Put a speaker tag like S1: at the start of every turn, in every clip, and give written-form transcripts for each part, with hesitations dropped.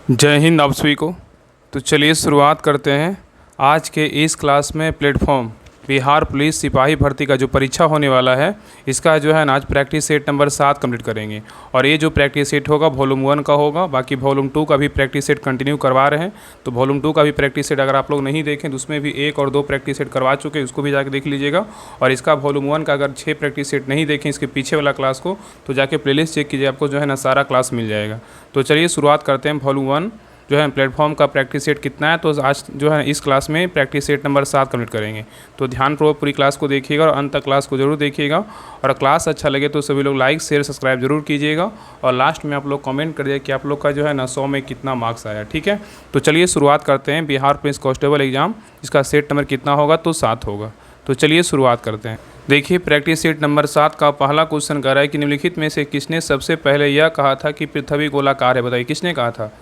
S1: जय हिंद आप सभी को। तो चलिए शुरुआत करते हैं। आज के इस क्लास में प्लेटफॉर्म बिहार पुलिस सिपाही भर्ती का जो परीक्षा होने वाला है, इसका जो है ना आज प्रैक्टिस सेट नंबर 7 कंप्लीट करेंगे। और ये जो प्रैक्टिस सेट होगा वॉल्यूम 1 का होगा, बाकी वॉल्यूम 2 का भी प्रैक्टिस सेट कंटिन्यू करवा रहे हैं। तो वॉल्यूम 2 का भी प्रैक्टिस सेट अगर आप लोग नहीं देखें तो उसमें भी 1 और 2 प्रैक्टिस सेट करवा चुके हैं, उसको भी जाके देख लीजिएगा। और इसका वॉल्यूम 1 का अगर 6 प्रैक्टिस सेट नहीं देखें इसके पीछे वाला क्लास को, तो जाके प्लेलिस्ट चेक कीजिए, आपको जो है ना सारा क्लास मिल जाएगा। तो चलिए शुरुआत करते हैं। वॉल्यूम 1 जो है प्लेटफॉर्म का प्रैक्टिस सेट कितना है, तो आज जो है इस क्लास में प्रैक्टिस सेट नंबर 7 कंप्लीट करेंगे। तो ध्यानपूर्वक पूरी क्लास को देखिएगा और अंत तक क्लास को जरूर देखिएगा। और क्लास अच्छा लगे तो सभी लोग लाइक शेयर सब्सक्राइब जरूर कीजिएगा। और लास्ट में आप लोग कमेंट करिए कि आप लोग का जो है ना 100 में कितना मार्क्स आया। ठीक है, तो चलिए शुरुआत करते हैं। बिहार पुलिस कांस्टेबल एग्जाम, इसका सेट नंबर कितना होगा, तो 7 होगा। तो चलिए शुरुआत करते हैं। देखिए प्रैक्टिस सेट नंबर 7 का पहला क्वेश्चन कह रहा है कि निम्नलिखित में से किसने सबसे पहले यह कहा था कि पृथ्वी गोलाकार है। बताइए किसने कहा था।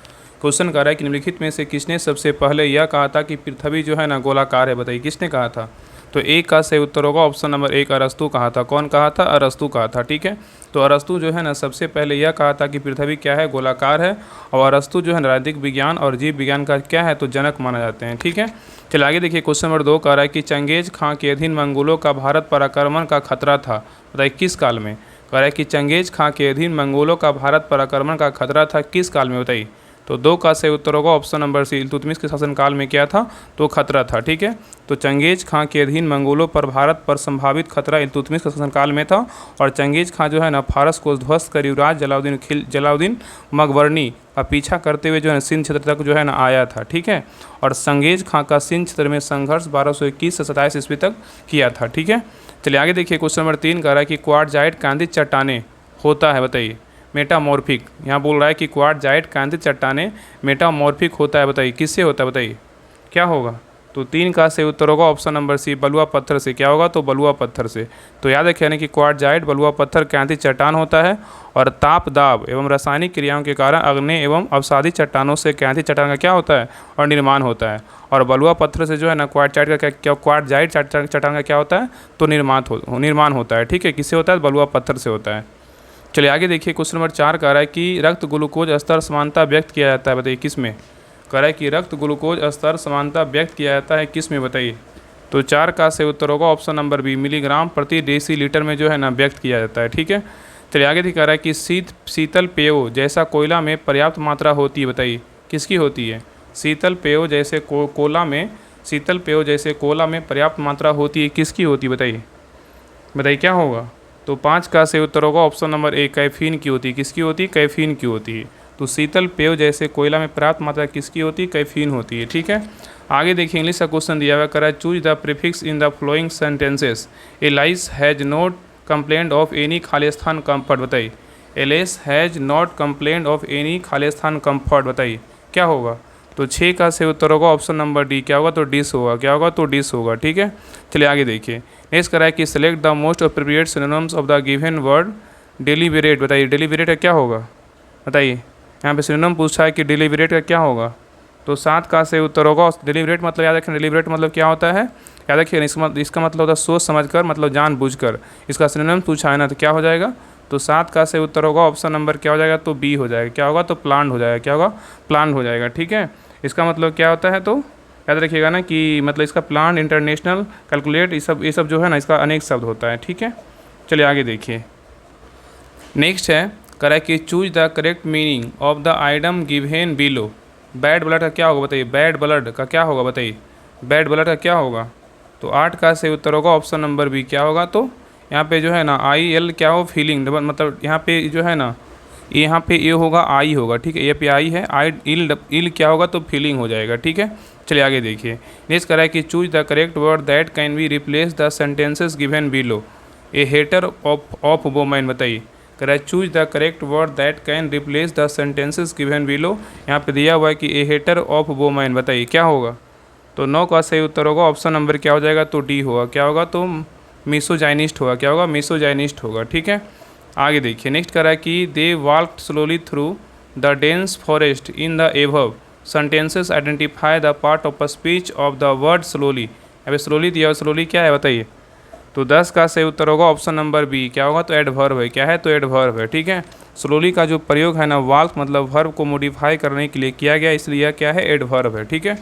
S1: क्वेश्चन कर रहा है कि निम्नलिखित में से किसने सबसे पहले यह कहा था कि पृथ्वी जो है ना गोलाकार है। बताइए किसने कहा था। तो एक का सही उत्तर होगा ऑप्शन नंबर 1, अरस्तु कहा था। कौन कहा था, अरस्तु कहा था। ठीक है, तो अरस्तु जो है ना सबसे पहले यह कहा था कि पृथ्वी क्या है, गोलाकार है। और अरस्तु जो है राजनीतिक विज्ञान और जीव विज्ञान का क्या है, तो जनक माना जाते हैं। ठीक है, चलिए आगे देखिए। क्वेश्चन नंबर 2 कह रहा है कि चंगेज खां के अधीन मंगोलों का भारत पर आक्रमण का खतरा था। बताइए किस काल में। कह रहा है कि चंगेज खां के अधीन मंगोलों का भारत पर आक्रमण का खतरा था, किस काल में। बताइए, तो 2 का सही उत्तर होगा ऑप्शन नंबर सी, इल्तुतमिश के शासनकाल में क्या था, तो खतरा था। ठीक है, तो चंगेज खां के अधीन मंगोलों पर भारत पर संभावित खतरा इल्तुतमिश के शासनकाल में था। और चंगेज खां जो है ना फारस को ध्वस्त कर युवराज जलाउद्दीन मकबरनी का पीछा करते हुए जो है सिंध क्षेत्र तक जो है ना आया था। ठीक है, और चंगेज खां का सिंध क्षेत्र में संघर्ष 1221 से 27 ईस्वी तक किया था। ठीक है, चलिए आगे देखिए। क्वेश्चन नंबर 3 कह रहा है कि क्वार्टजाइट कांदित चट्टाने होता है। बताइए मेटामॉर्फिक, यहाँ बोल रहा है कि क्वार्टजाइट कांतित चट्टाने मेटामॉर्फिक होता है। बताइए किससे होता है, बताइए क्या होगा। तो 3 का सही उत्तर होगा ऑप्शन नंबर सी, बलुआ पत्थर से। क्या होगा, तो बलुआ पत्थर से। तो याद रखिए यानी कि क्वार्टजाइट बलुआ पत्थर कांतित चट्टान होता है। और ताप दाब एवं रासायनिक क्रियाओं के कारण अग्नि एवं अवसादी चट्टानों से कांतित चट्टान का क्या होता है, और निर्माण होता है। और बलुआ पत्थर से जो है ना क्वार्टजाइट का क्या क्वार्टजाइट चट्टान का क्या होता है, तो निर्माण होता है। ठीक है, किससे होता है, बलुआ पत्थर से होता है। चलिए आगे देखिए। क्वेश्चन नंबर 4 कह रहा है कि रक्त ग्लूकोज स्तर समानता व्यक्त किया जाता है। बताइए किस में। कह रहा है कि रक्त ग्लूकोज स्तर समानता व्यक्त किया जाता है, किस में। बताइए, तो 4 का सही उत्तर होगा ऑप्शन नंबर बी, मिलीग्राम प्रति डेसीलीटर में जो है ना व्यक्त किया जाता है। ठीक है, चलिए आगे कह रहा है कि शीतल पेयों जैसा कोयला में पर्याप्त मात्रा होती है। बताइए किसकी होती है। शीतल पेयों जैसे शीतल पेयों जैसे कोला में पर्याप्त मात्रा होती है, किसकी होती है। बताइए क्या होगा। तो 5 का सही उत्तर होगा ऑप्शन नंबर 1, कैफीन की होती है। किसकी होती है, कैफीन की होती है। तो शीतल पेय जैसे कोयला में पर्याप्त मात्रा किसकी होती है, कैफीन होती है। ठीक है, आगे देखिए इंग्लिश का क्वेश्चन दिया हुआ करा, choose the prefix in the following sentences. Alice has not complaint of any खालिस्तान कम्फर्ट। बताइए Alice has not complaint of any खालिस्तान कम्फर्ट। बताइए क्या होगा। तो 6 का सही उत्तर होगा ऑप्शन नंबर डी, क्या होगा, तो डिस होगा। क्या होगा, तो डिस होगा। ठीक है, चलिए आगे देखिए। नेक्स्ट करा है कि select the most appropriate synonyms of the given word deliberate. बताइए डेलीबरेट का क्या होगा। बताइए यहाँ पे सिनोनिम पूछा है कि डेलीबरेट का क्या होगा। तो 7 का सही उत्तर होगा डेलीबरेट मतलब याद रखें, डेलीबरेट मतलब क्या होता है, याद रखिए इसका मतलब होता है सोच समझकर, मतलब जानबूझकर। इसका सिनोनिम पूछा है ना, तो क्या हो जाएगा। तो 7 का सही उत्तर होगा ऑप्शन नंबर क्या हो जाएगा, तो बी हो जाएगा। क्या होगा, तो प्लान हो जाएगा। क्या होगा, प्लान हो जाएगा। ठीक है, इसका मतलब क्या होता है, तो याद रखिएगा ना कि मतलब इसका प्लान, इंटरनेशनल, कैलकुलेट, ये सब जो है ना इसका अनेक शब्द होता है। ठीक है, चलिए आगे देखिए। नेक्स्ट है करा कि choose the correct meaning of the item given below. Bad blood का क्या होगा। बताइए बैड ब्लड का क्या होगा। बताइए बैड ब्लड का क्या होगा। तो 8 का सही उत्तर होगा ऑप्शन नंबर बी। क्या होगा, तो यहाँ पे जो है ना IL क्या हो, फीलिंग, मतलब यहाँ पे जो है ना यहाँ पे ये होगा आई होगा। ठीक है, ये पे आई है, आई इल क्या होगा, तो फीलिंग हो जाएगा। ठीक है, चलिए आगे देखिए। नेक्स्ट करा है कि choose the correct word that can be replace the sentences given below. A hater of women. बताइए करा है choose the correct word that can replace the sentences given below. यहाँ पे दिया हुआ है कि ए हेटर ऑफ वोमेन। बताइए क्या होगा। तो 9 का सही उत्तर होगा ऑप्शन नंबर क्या हो जाएगा, तो डी होगा। क्या होगा, तो मिसोजाइनिस्ट होगा। क्या होगा, मिसोजाइनिस्ट होगा। ठीक है, आगे देखिए। नेक्स्ट करा है कि they walked slowly through the dense forest in the above sentences identify the part of a speech of the word slowly. अभी स्लोली दिया, स्लोली क्या है बताइए। तो 10 का सही उत्तर होगा ऑप्शन नंबर बी। क्या होगा, तो एडवर्ब है। क्या है, तो एडवर्ब है। ठीक है, स्लोली का जो प्रयोग है ना वाल्क मतलब वर्ब को मॉडिफाई करने के लिए किया गया, इसलिए यह क्या है, एडवर्ब है। ठीक है,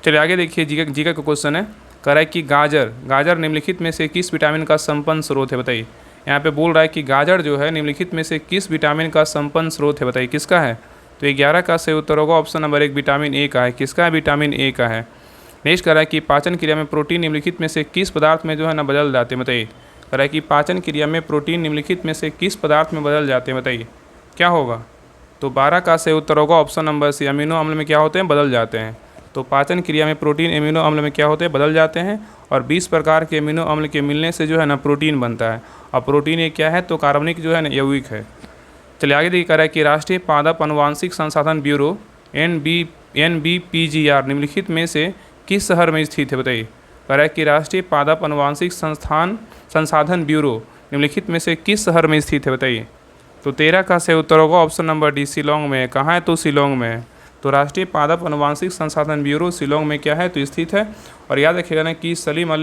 S1: चलिए आगे देखिए, जीके का क्वेश्चन है, कह रहा है कि गाजर निम्नलिखित में से किस विटामिन का संपन्न स्रोत है, बताइए। यहाँ पे बोल रहा है कि गाजर जो है निम्नलिखित में से किस विटामिन का संपन्न स्रोत है, बताइए किसका है। तो 11 का सही उत्तर होगा ऑप्शन नंबर 1 विटामिन ए का है। किसका है, विटामिन ए का है। नेक्स्ट कह रहा है कि पाचन क्रिया में प्रोटीन निम्नलिखित में से किस पदार्थ में जो है ना बदल जाते हैं, बताइए। कह रहा है कि पाचन क्रिया में प्रोटीन निम्नलिखित में से किस पदार्थ में बदल जाते हैं, बताइए क्या होगा। तो 12 का सही उत्तर होगा ऑप्शन नंबर सी, अमीनो अम्ल में क्या होते हैं, बदल जाते हैं। तो पाचन क्रिया में प्रोटीन अमीनो अम्ल में क्या होते हैं, बदल जाते हैं। और 20 प्रकार के अमीनो अम्ल के मिलने से जो है ना प्रोटीन बनता है। और प्रोटीन ये क्या है, तो कार्बनिक जो है ना यौगिक है। चलिए आगे देखिए, कह रहा है कि राष्ट्रीय पादप अनुवांशिक संसाधन ब्यूरो NBPGR निम्नलिखित में से किस शहर में स्थित है, बताइए। कह रहा है कि राष्ट्रीय पादप अनुवांशिक संसाधन ब्यूरो निम्नलिखित में से किस शहर में स्थित है, बताइए। तो 13 का सही उत्तर होगा ऑप्शन नंबर डी, शिलोंग में। कहाँ है, तो शिलोंग में है। तो राष्ट्रीय पादप अनुवांशिक संसाधन ब्यूरो शिलोंग में क्या है, तो स्थित है। और याद रखिएगा ना कि सलीम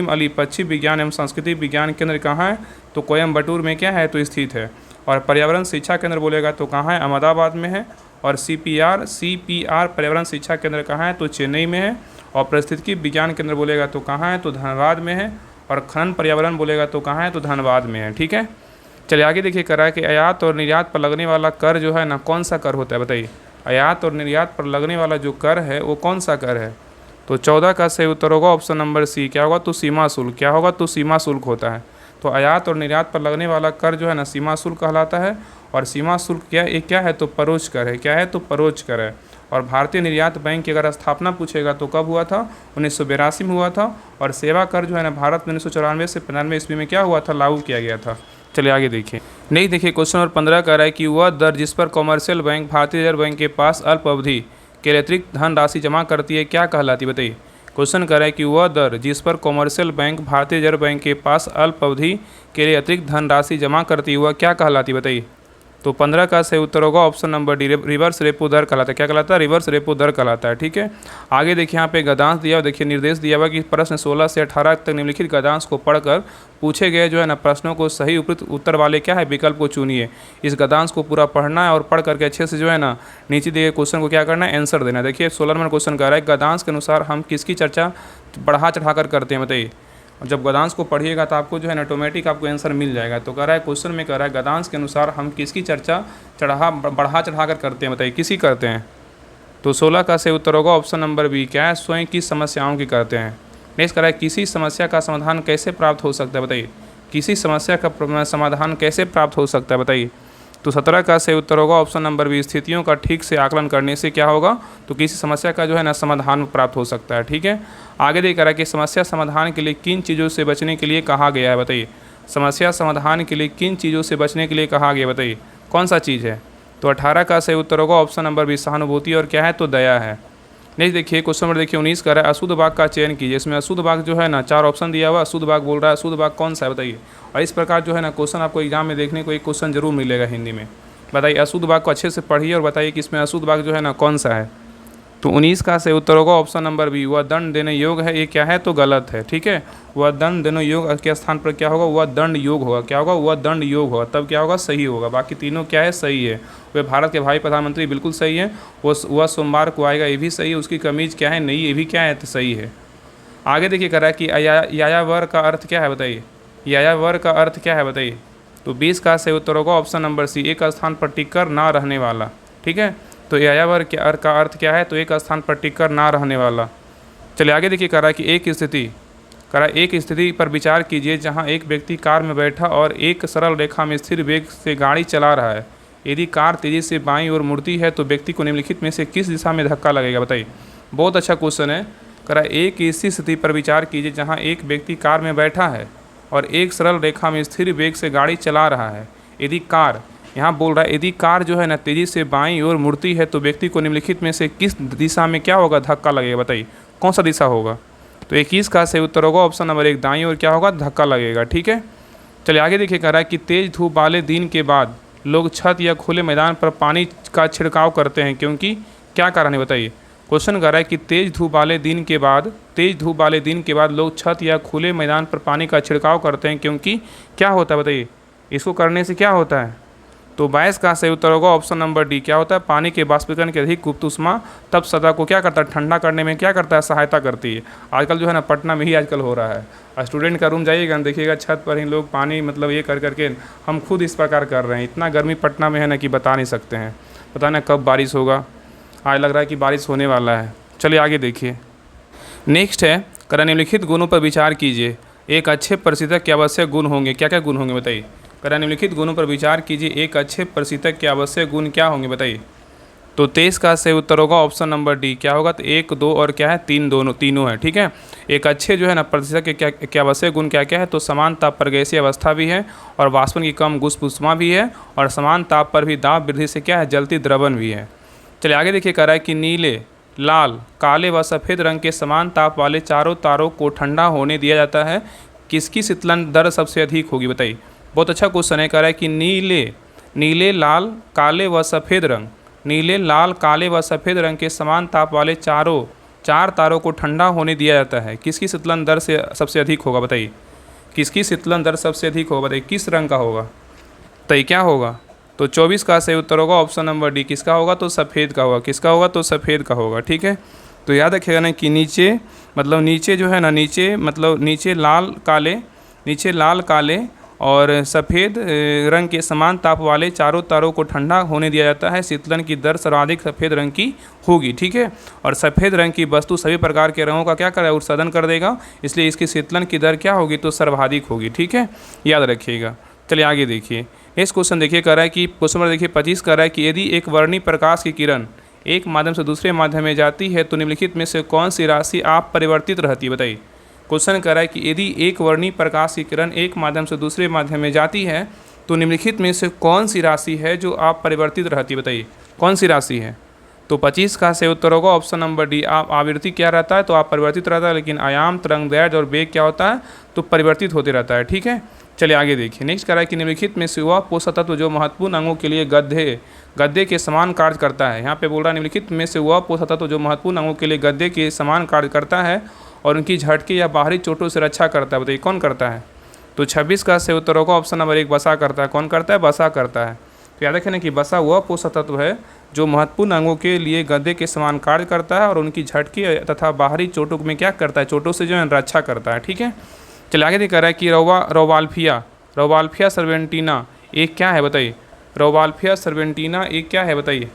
S1: अली पक्षी विज्ञान एवं संस्कृति विज्ञान केंद्र कहाँ है, तो कोयम्बटूर में क्या है, तो स्थित है। और पर्यावरण शिक्षा केंद्र बोलेगा तो कहाँ है, अहमदाबाद में है। और CPR पर्यावरण शिक्षा केंद्र कहाँ है, तो चेन्नई में है। और पारिस्थितिकी विज्ञान केंद्र बोलेगा तो कहाँ है, तो धनबाद में है। और खनन पर्यावरण बोलेगा तो कहाँ है, तो धनबाद में है। ठीक है, चलिए आगे देखिए, कह रहा है कि आयात और निर्यात पर लगने वाला कर जो है ना कौन सा कर होता है, बताइए। आयात और निर्यात पर लगने वाला जो कर है वो कौन सा कर है। तो 14 का सही उत्तर होगा ऑप्शन नंबर सी, क्या होगा, तो सीमा शुल्क। क्या होगा, तो सीमा शुल्क होता है। तो आयात और निर्यात पर लगने वाला कर जो है ना सीमा शुल्क कहलाता है। और सीमा शुल्क क्या है, तो परोक्ष कर है। क्या है, तो परोक्ष कर है। और भारतीय निर्यात बैंक की अगर स्थापना पूछेगा तो कब हुआ था, 1982 में हुआ था। और सेवा कर जो है ना भारत में 1994 से 95 ईस्वी में क्या हुआ था, लागू किया गया था। चलिए आगे देखिए, नहीं देखिए, क्वेश्चन नंबर 15 कह रहा है कि वह दर जिस पर कॉमर्शियल बैंक भारतीय रिजर्व बैंक के पास अल्प अवधि के लिए अतिरिक्त धनराशि जमा करती है क्या कहलाती है, बताइए। क्वेश्चन कह रहा है कि वह दर जिस पर कॉमर्शियल बैंक भारतीय रिजर्व बैंक के पास अल्प अवधि के लिए अतिरिक्त धनराशि जमा करती है वह क्या कहलाती है, बताइए। तो 15 का सही उत्तर होगा option number D, reverse repo दर कहलाता है। क्या कहलाता है, रिवर्स रेपो दर कहलाता है। ठीक है, आगे देखिए, यहाँ पे गद्यांश दिया हुआ, देखिए निर्देश दिया हुआ कि प्रश्न 16 से 18 तक निम्नलिखित गद्यांश को पढ़कर पूछे गए जो है ना प्रश्नों को सही उपयुक्त उत्तर वाले क्या है विकल्प को चुनिए। इस गद्यांश को पूरा पढ़ना है और पढ़ करके अच्छे से जो है ना नीचे दिए क्वेश्चन को क्या करना है, आंसर देना है। देखिए 16 नंबर क्वेश्चन कह रहा है गद्यांश के अनुसार हम किसकी चर्चा बढ़ा चढ़ा कर करते हैं, बताइए। और जब गद्यांश को पढ़िएगा तो आपको जो है ना ऑटोमेटिक आपको आंसर मिल जाएगा। तो कह रहा है क्वेश्चन में कह रहा है गद्यांश के अनुसार हम किसकी चर्चा बढ़ा चढ़ा कर करते हैं, बताइए किसी करते हैं। तो 16 का सही उत्तर होगा ऑप्शन नंबर बी, क्या है, स्वयं की समस्याओं की करते हैं। नेक्स्ट कह रहा है किसी समस्या का समाधान कैसे प्राप्त हो सकता है, बताइए। किसी समस्या का समाधान कैसे प्राप्त हो सकता है, बताइए। तो 17 का सही उत्तर होगा ऑप्शन नंबर बी, स्थितियों का ठीक से आकलन करने से क्या होगा, तो किसी समस्या का जो है ना समाधान प्राप्त हो सकता है। ठीक है, आगे देख रहा है कि समस्या समाधान के लिए किन चीज़ों से बचने के लिए कहा गया है, बताइए। समस्या समाधान के लिए किन चीज़ों से बचने के लिए कहा गया, बताइए कौन सा चीज़ है। तो 18 का सही उत्तर होगा ऑप्शन नंबर बी, सहानुभूति और क्या है, तो दया है। नेक्स्ट देखिए, क्वेश्चन नंबर देखिए 19 का है अशुद्ध वाक्य का चयन कीजिए। इसमें अशुद्ध वाक्य जो है ना 4 ऑप्शन दिया हुआ, अशुद्ध वाक्य बोल रहा है, अशुद्ध वाक्य कौन सा है, बताइए। और इस प्रकार जो है ना क्वेश्चन आपको एग्जाम में देखने को एक क्वेश्चन जरूर मिलेगा हिंदी में। बताइए अशुद्ध वाक्य को अच्छे से पढ़िए और बताइए कि इसमें अशुद्ध वाक्य जो है ना कौन सा है। तो 19 का सही उत्तर होगा ऑप्शन नंबर बी, वह दंड देने योग्य है, ये क्या है, तो गलत है। ठीक है, वह दंड देने योग्य के स्थान पर क्या होगा, वह दंड योग होगा। क्या होगा, वह दंड योग होगा, तब क्या होगा, सही होगा। बाकी तीनों क्या है, सही है। वह भारत के भावी प्रधानमंत्री बिल्कुल सही है। वह सोमवार को आएगा, ये भी सही है। उसकी कमीज क्या है, नहीं, ये भी क्या है, तो सही है। आगे देखिए कह रहा है कि यायावर का अर्थ क्या है, बताइए। यायावर का अर्थ क्या है, बताइए। तो 20 का सही उत्तर होगा ऑप्शन नंबर सी, एक स्थान पर टिककर ना रहने वाला। ठीक है, तो यायावर का अर्थ क्या है, तो एक स्थान पर टिककर ना रहने वाला। चलिए आगे देखिए, कह रहा है कि एक स्थिति पर विचार कीजिए जहां एक व्यक्ति कार में बैठा और एक सरल रेखा में स्थिर वेग से गाड़ी चला रहा है। यदि कार तेजी से बाईं ओर मुड़ती है तो व्यक्ति को निम्नलिखित में से किस दिशा में धक्का लगेगा, बताइए। बहुत अच्छा क्वेश्चन है। कह रहा है एक ऐसी स्थिति पर विचार कीजिए जहाँ एक व्यक्ति कार में बैठा है और एक सरल रेखा में स्थिर वेग से गाड़ी चला रहा है। यदि कार, यहाँ बोल रहा है यदि कार जो है ना तेज़ी से बाईं ओर मुड़ती है तो व्यक्ति को निम्नलिखित में से किस दिशा में क्या होगा, धक्का लगेगा, बताइए कौन सा दिशा होगा। तो 21 का सही उत्तर होगा ऑप्शन नंबर 1, दाईं ओर क्या होगा, धक्का लगेगा। ठीक है, चलिए आगे देखिए, कह रहा है कि तेज़ धूप वाले दिन के बाद लोग छत या खुले मैदान पर पानी का छिड़काव करते हैं क्योंकि क्या कारण है, बताइए। क्वेश्चन कर रहा है कि तेज़ धूप वाले दिन के बाद लोग छत या खुले मैदान पर पानी का छिड़काव करते हैं क्योंकि क्या होता है, बताइए। इसको करने से क्या होता है, तो 22 का सही उत्तर होगा ऑप्शन नंबर डी। क्या होता है? पानी के बाष्पीकरण की अधिक गुप्त ऊष्मा तप सतह को क्या करता है? ठंडा करने में क्या करता है? सहायता करती है। आजकल जो है ना पटना में ही आजकल हो रहा है, स्टूडेंट का रूम जाइएगा ना, देखिएगा छत पर ही लोग पानी मतलब ये कर करके, हम खुद इस प्रकार कर रहे हैं। इतना गर्मी पटना में है ना कि बता नहीं सकते हैं। पता ना कब बारिश होगा, आज लग रहा है कि बारिश होने वाला है। चलिए आगे देखिए। नेक्स्ट है, करा निम्नलिखित गुणों पर विचार कीजिए। एक अच्छे प्रशिक्षक के आवश्यक गुण होंगे। क्या क्या गुण होंगे बताइए? करा निम्नलिखित गुणों पर विचार कीजिए। एक अच्छे प्रशिक्षक के आवश्यक गुण क्या होंगे बताइए? तो 23 का सही उत्तर होगा ऑप्शन नंबर डी। क्या होगा? तो 1, 2 और क्या है? 3, दोनों तीनों है। ठीक है। एक अच्छे जो है ना प्रशिक्षक के क्या आवश्यक गुण क्या क्या है? तो समान ताप पर गैसीय अवस्था भी है, और वाष्पन की कम गुप्त ऊष्मा भी है, और समान ताप पर भी दाब वृद्धि से क्या है? जलती द्रवण भी है। चलिए आगे देखिए। कह रहा है कि नीले, लाल, काले व सफ़ेद रंग के समान ताप वाले चारों तारों को ठंडा होने दिया जाता है। किसकी शीतलन दर सबसे अधिक होगी बताइए? बहुत अच्छा क्वेश्चन है। कह रहा है कि नीले, लाल, काले व सफ़ेद रंग, नीले, लाल, काले व सफ़ेद रंग के समान ताप वाले चार तारों को ठंडा होने दिया जाता है। किसकी शीतलन दर से सबसे अधिक होगा बताइए? किसकी शीतलन दर सबसे अधिक होगा बताइए? किस रंग का होगा? तो क्या होगा? तो 24 का सही उत्तर होगा ऑप्शन नंबर डी। किसका होगा? तो सफ़ेद का होगा। किसका होगा? तो सफ़ेद का होगा। ठीक है। तो याद रखिएगा ना कि नीचे मतलब नीचे जो है ना, नीचे मतलब नीचे लाल काले और सफ़ेद रंग के समान ताप वाले चारों तारों को ठंडा होने दिया जाता है। शीतलन की दर सर्वाधिक सफ़ेद रंग की होगी। ठीक है। और सफ़ेद रंग की वस्तु सभी प्रकार के रंगों का क्या करेगा? उत्सर्जन कर देगा, इसलिए इसकी शीतलन की दर क्या होगी? तो सर्वाधिक होगी। ठीक है, याद रखिएगा। चलिए आगे देखिए। नेक्स्ट क्वेश्चन देखिए। कह रहा है कि क्वेश्चन नंबर देखिए 25 कह रहा है कि यदि एक वर्णीय प्रकाश की किरण एक माध्यम से दूसरे माध्यम में जाती है तो निम्नलिखित में से कौन सी राशि आप परिवर्तित रहती है बताइए? क्वेश्चन कह रहा है कि यदि एक वर्णीय प्रकाश की किरण एक माध्यम से दूसरे माध्यम में जाती है तो निम्नलिखित में से कौन सी राशि है जो आप परिवर्तित रहती है बताइए? कौन सी राशि है? तो 25 का सही उत्तर होगा ऑप्शन नंबर डी। आप आवृत्ति क्या रहता है? तो आप परिवर्तित रहता है, लेकिन आयाम, तरंग दैर्ध्य और वेग क्या होता है? तो परिवर्तित होते रहता है। ठीक है। चलिए आगे देखिए। नेक्स्ट कह रहा है कि निम्नलिखित में से वह पोषक तत्व जो महत्वपूर्ण अंगों के लिए गद्दे के समान कार्य करता है। यहाँ पे बोल रहा है निम्नलिखित में से वह पोषक तत्व जो महत्वपूर्ण अंगों के लिए गद्दे के समान कार्य करता है और उनकी झटके या बाहरी चोटों से रक्षा करता है। बताइए कौन करता है? तो 26 का सही उत्तर होगा ऑप्शन नंबर 1 बसा करता है। कौन करता है? बसा करता है। तो याद रखें ना कि बसा वह पोषक तत्व है जो महत्वपूर्ण अंगों के लिए गद्दे के समान कार्य करता है और उनकी झटके तथा बाहरी चोटों में क्या करता है? चोटों से जो है रक्षा करता है। ठीक है। चलिए आगे देख रहा है कि रोवाल्फिया सर्वेंटीना एक क्या है बताइए? रोवाल्फिया सर्वेंटीना एक क्या है बताइए?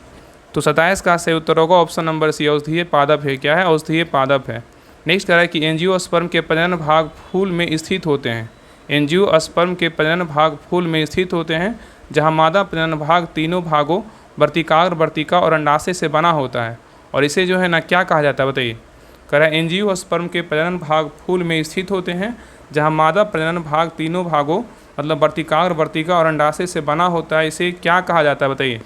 S1: तो 27 का सही उत्तर होगा ऑप्शन नंबर सी, औषधीय पादप है। क्या है? औषधीय पादप है। नेक्स्ट कह रहा है कि एंजियोस्पर्म के प्रजनन भाग फूल में स्थित होते हैं। एंजियोस्पर्म के प्रजनन भाग फूल में स्थित होते हैं, जहाँ मादा प्रजनन भाग तीनों भागों वर्तिकाग्र, वर्तिका और अंडाशय से बना होता है, और इसे जो है ना क्या कहा जाता है बताइए? कह रहा है एंजियोस्पर्म के प्रजनन भाग फूल में स्थित होते हैं, जहाँ मादा प्रजनन भाग तीनों भागों मतलब वर्तिकाग्र, वर्तिका और अंडाशय से बना होता है, इसे क्या कहा जाता है बताइए?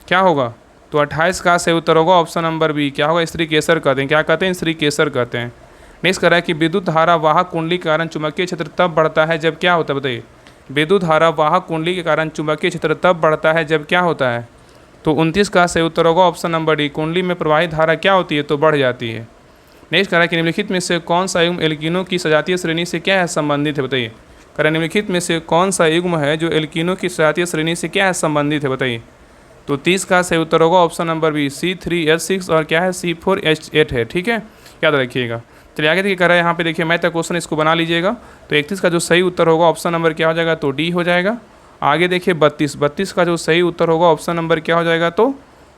S1: क्या होगा? तो 28 का सही उत्तर होगा ऑप्शन नंबर बी। क्या होगा? स्त्री केसर कहते हैं। क्या कहते हैं? स्त्री केसर कहते हैं। नेक्स्ट कह रहा है कि विद्युत धारा वाहक कुंडली के कारण चुंबकीय क्षेत्र तब बढ़ता है जब क्या होता है बताइए? विद्युत धारा वाहक कुंडली के कारण चुंबकीय क्षेत्र तब बढ़ता है जब क्या होता है? तो 29 का सही उत्तर होगा ऑप्शन नंबर डी। कुंडली में प्रवाहित धारा क्या होती है? तो बढ़ जाती है। नेक्स्ट कह रहा है कि निम्नलिखित में से कौन सा युग्म एल्कीनों की सजातीय श्रेणी से क्या है? संबंधित है बताइए? कह रहा है निम्नलिखित में से कौन सा युग्म है जो एल्कीनों की सजातीय श्रेणी से क्या है? संबंधित है बताइए? तो 30 का सही उत्तर होगा ऑप्शन नंबर बी, C3H6 और क्या है? C4H8 है। ठीक है, याद रखिएगा। चलिए आगे देखिए। कह रहा है यहाँ पे देखिए मैथ का क्वेश्चन, इसको बना लीजिएगा। तो 31 का जो सही उत्तर होगा ऑप्शन नंबर क्या हो जाएगा? तो डी हो जाएगा। आगे देखिए 32 का जो सही उत्तर होगा ऑप्शन नंबर क्या हो जाएगा? तो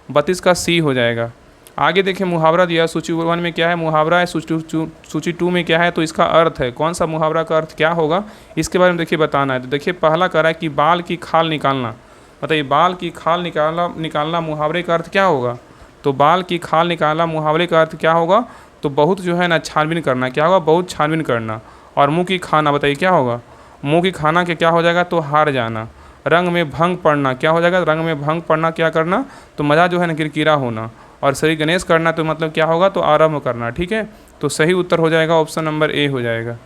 S1: 32 का सी हो जाएगा। आगे देखिए मुहावरा दिया सूची 1 में क्या है? मुहावरा है। सूची 2 में क्या है? तो इसका अर्थ है। कौन सा मुहावरा का अर्थ क्या होगा इसके बारे में देखिए बताना है। तो देखिए पहला कह रहा है कि बाल की खाल निकालना। बताइए बाल की खाल निकालना मुहावरे का अर्थ क्या होगा? तो बाल की खाल निकालना मुहावरे का अर्थ क्या होगा? तो बहुत जो है ना छानबीन करना। क्या होगा? बहुत छानबीन करना। और मुँह की खाना, बताइए क्या होगा? मुँह की खाना के क्या हो जाएगा? तो हार जाना। रंग में भंग पड़ना, क्या हो जाएगा? रंग में भंग पड़ना क्या करना? तो मज़ा जो है ना किरकिरा होना। और श्री गणेश करना तो मतलब क्या होगा? तो आरंभ करना। ठीक है, तो सही उत्तर हो जाएगा ऑप्शन नंबर ए हो जाएगा।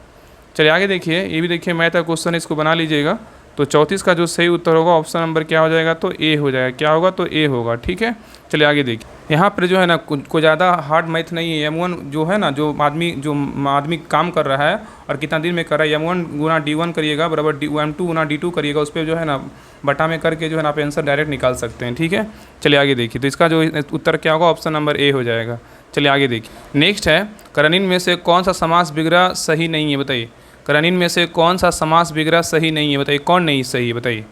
S1: चलिए आगे देखिए। ये भी देखिए मैथ का क्वेश्चन, इसको बना लीजिएगा। तो 34 का जो सही उत्तर होगा ऑप्शन नंबर क्या हो जाएगा? तो ए हो जाएगा। क्या होगा? तो ए होगा। ठीक है, चलिए आगे देखिए, यहाँ पर जो है ना कोई ज़्यादा हार्ड मैथ नहीं है। M1 जो है ना, जो आदमी काम कर रहा है और कितना दिन में कर रहा है, M1 गुना D1 करिएगा बराबर M2 गुना D2 करिएगा, उस पर जो है ना बटा में करके जो है ना आप आंसर डायरेक्ट निकाल सकते हैं। ठीक है, चलिए आगे देखिए। तो इसका जो उत्तर क्या होगा, ऑप्शन नंबर ए हो जाएगा। चलिए आगे देखिए, नेक्स्ट है करनीन में से कौन सा समास विग्रह सही नहीं है, बताइए। करनीन में से कौन सा समास विग्रह सही नहीं है, बताइए। कौन नहीं सही है, बताइए।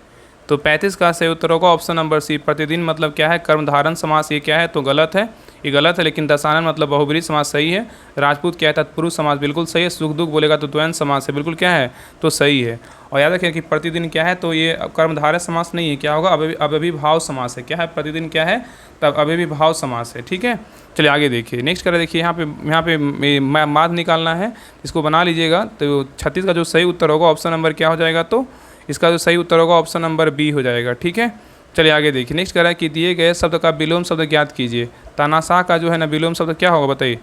S1: तो 35 का सही उत्तर होगा ऑप्शन नंबर सी। प्रतिदिन मतलब क्या है, कर्मधारय समास, ये क्या है तो गलत है, ये गलत है। लेकिन दशानन मतलब बहुब्रीहि समास सही है। राजपूत क्या है, तत्पुरुष समास बिल्कुल सही है। सुख दुख बोलेगा तो द्वंद्व समास है, बिल्कुल क्या है तो सही है। और याद रखें कि प्रतिदिन क्या है तो ये कर्मधारय समास नहीं है, क्या होगा अव्ययीभाव समास है। क्या है प्रतिदिन क्या है तब अव्ययीभाव समास है। ठीक है, चलिए आगे देखिए। नेक्स्ट करें, देखिए यहाँ पे माध्य निकालना है, इसको बना लीजिएगा। तो 36 का जो सही उत्तर होगा ऑप्शन नंबर क्या हो जाएगा, तो इसका जो सही उत्तर होगा ऑप्शन नंबर बी हो जाएगा। ठीक है, चलिए आगे देखिए। नेक्स्ट कह रहा है कि दिए गए शब्द का विलोम शब्द ज्ञात कीजिए। तानाशाह का जो है ना विलोम शब्द क्या होगा, बताइए।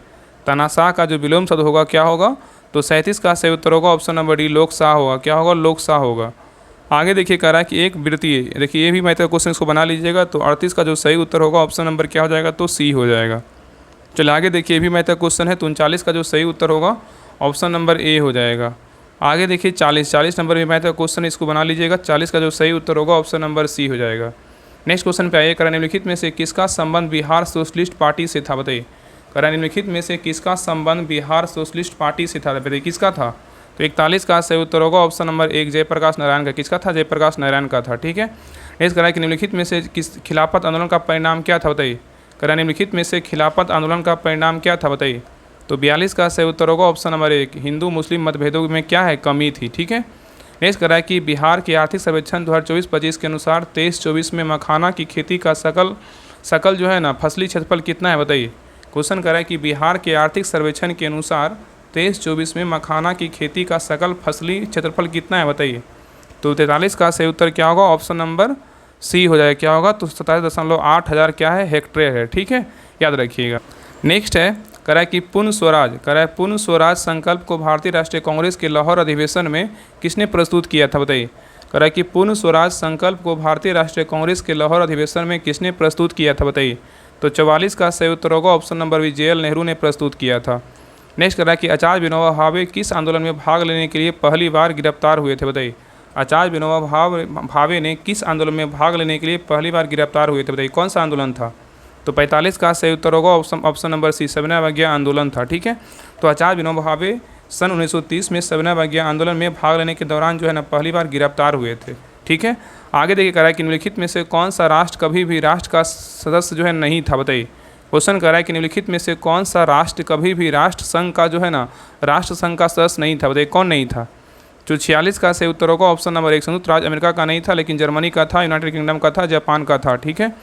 S1: तानाशाह का जो विलोम शब्द होगा क्या होगा, तो 37 का सही उत्तर होगा ऑप्शन नंबर डी, लोकशाह होगा। क्या होगा, लोकशाह होगा। आगे देखिए कह रहा है कि एक वृत्तीय, देखिए ये भी मैथ का क्वेश्चन, इसको बना लीजिएगा। तो 38 का जो सही उत्तर होगा ऑप्शन नंबर क्या हो जाएगा, तो सी हो जाएगा। चलिए आगे देखिए, ये भी मैथ का क्वेश्चन है। तो 39 का जो सही उत्तर होगा ऑप्शन नंबर ए हो जाएगा। आगे देखिए 40 नंबर में मैथ का क्वेश्चन, इसको बना लीजिएगा। 40 का जो सही उत्तर होगा ऑप्शन नंबर सी हो जाएगा। नेक्स्ट क्वेश्चन पे आइए, निम्नलिखित में से किसका संबंध बिहार सोशलिस्ट पार्टी से था, बताइए। निम्नलिखित में से किसका संबंध बिहार सोशलिस्ट पार्टी से था, बताइए किसका था। तो 41 का सही उत्तर होगा ऑप्शन नंबर एक, जयप्रकाश नारायण का। किसका था, जयप्रकाश नारायण का था। ठीक है, नेक्स्ट करा कि निम्नलिखित में से किस खिलाफत आंदोलन का परिणाम क्या था, बताइए। निम्नलिखित में से खिलाफत आंदोलन का परिणाम क्या था, बताइए। तो 42 का सही उत्तर होगा ऑप्शन नंबर एक, हिंदू मुस्लिम मतभेदों में क्या है, कमी थी। ठीक है, नेक्स्ट करा है कि बिहार के आर्थिक सर्वेक्षण 2024-25 के अनुसार 23-24 में मखाना की खेती का सकल जो है ना फसली क्षेत्रफल कितना है, बताइए। क्वेश्चन करा है कि बिहार के आर्थिक सर्वेक्षण के अनुसार 23-24 में मखाना की खेती का सकल फसली क्षेत्रफल कितना है, बताइए। तो 43 का सही उत्तर क्या होगा, ऑप्शन नंबर सी हो जाएगा। क्या होगा, तो 27.8 हज़ार क्या है, हेक्टेयर है। ठीक है, याद रखिएगा। नेक्स्ट है करा है कि पूर्ण स्वराज संकल्प को भारतीय राष्ट्रीय कांग्रेस के लाहौर अधिवेशन में किसने प्रस्तुत किया था, बताइए। करा है कि पूर्ण स्वराज संकल्प को भारतीय राष्ट्रीय कांग्रेस के लाहौर अधिवेशन में किसने प्रस्तुत किया था, बताइए। तो 44 का सही उत्तर होगा option number B, JL Nehru ने प्रस्तुत किया था। नेक्स्ट करा है कि आचार्य विनोबा भावे किस आंदोलन में भाग लेने के लिए पहली बार गिरफ्तार हुए थे, बताइए। आचार्य विनोबा भावे ने किस आंदोलन में भाग लेने के लिए पहली बार गिरफ्तार हुए थे, बताइए। कौन सा आंदोलन था। तो 45 का सही उत्तर होगा ऑप्शन नंबर सी, सविनय अवज्ञा आंदोलन था। ठीक है, तो आचार्य विनोबा भावे सन 1930 में सविनय अवज्ञा आंदोलन में भाग लेने के दौरान जो है ना पहली बार गिरफ्तार हुए थे। ठीक है, आगे देखिए कह रहा है कि निम्नलिखित में से कौन सा राष्ट्र कभी भी राष्ट्र का सदस्य जो है नहीं था, बताइए। क्वेश्चन कर रहा है कि निम्नलिखित में से कौन सा राष्ट्र कभी भी राष्ट्र संघ का जो है ना राष्ट्र संघ का सदस्य नहीं था, बताइए कौन नहीं था। जो 46 का सही उत्तर होगा ऑप्शन नंबर एक, संयुक्त राज्य अमेरिका का नहीं था, लेकिन जर्मनी का था, यूनाइटेड किंगडम का था, जापान का था। ठीक है,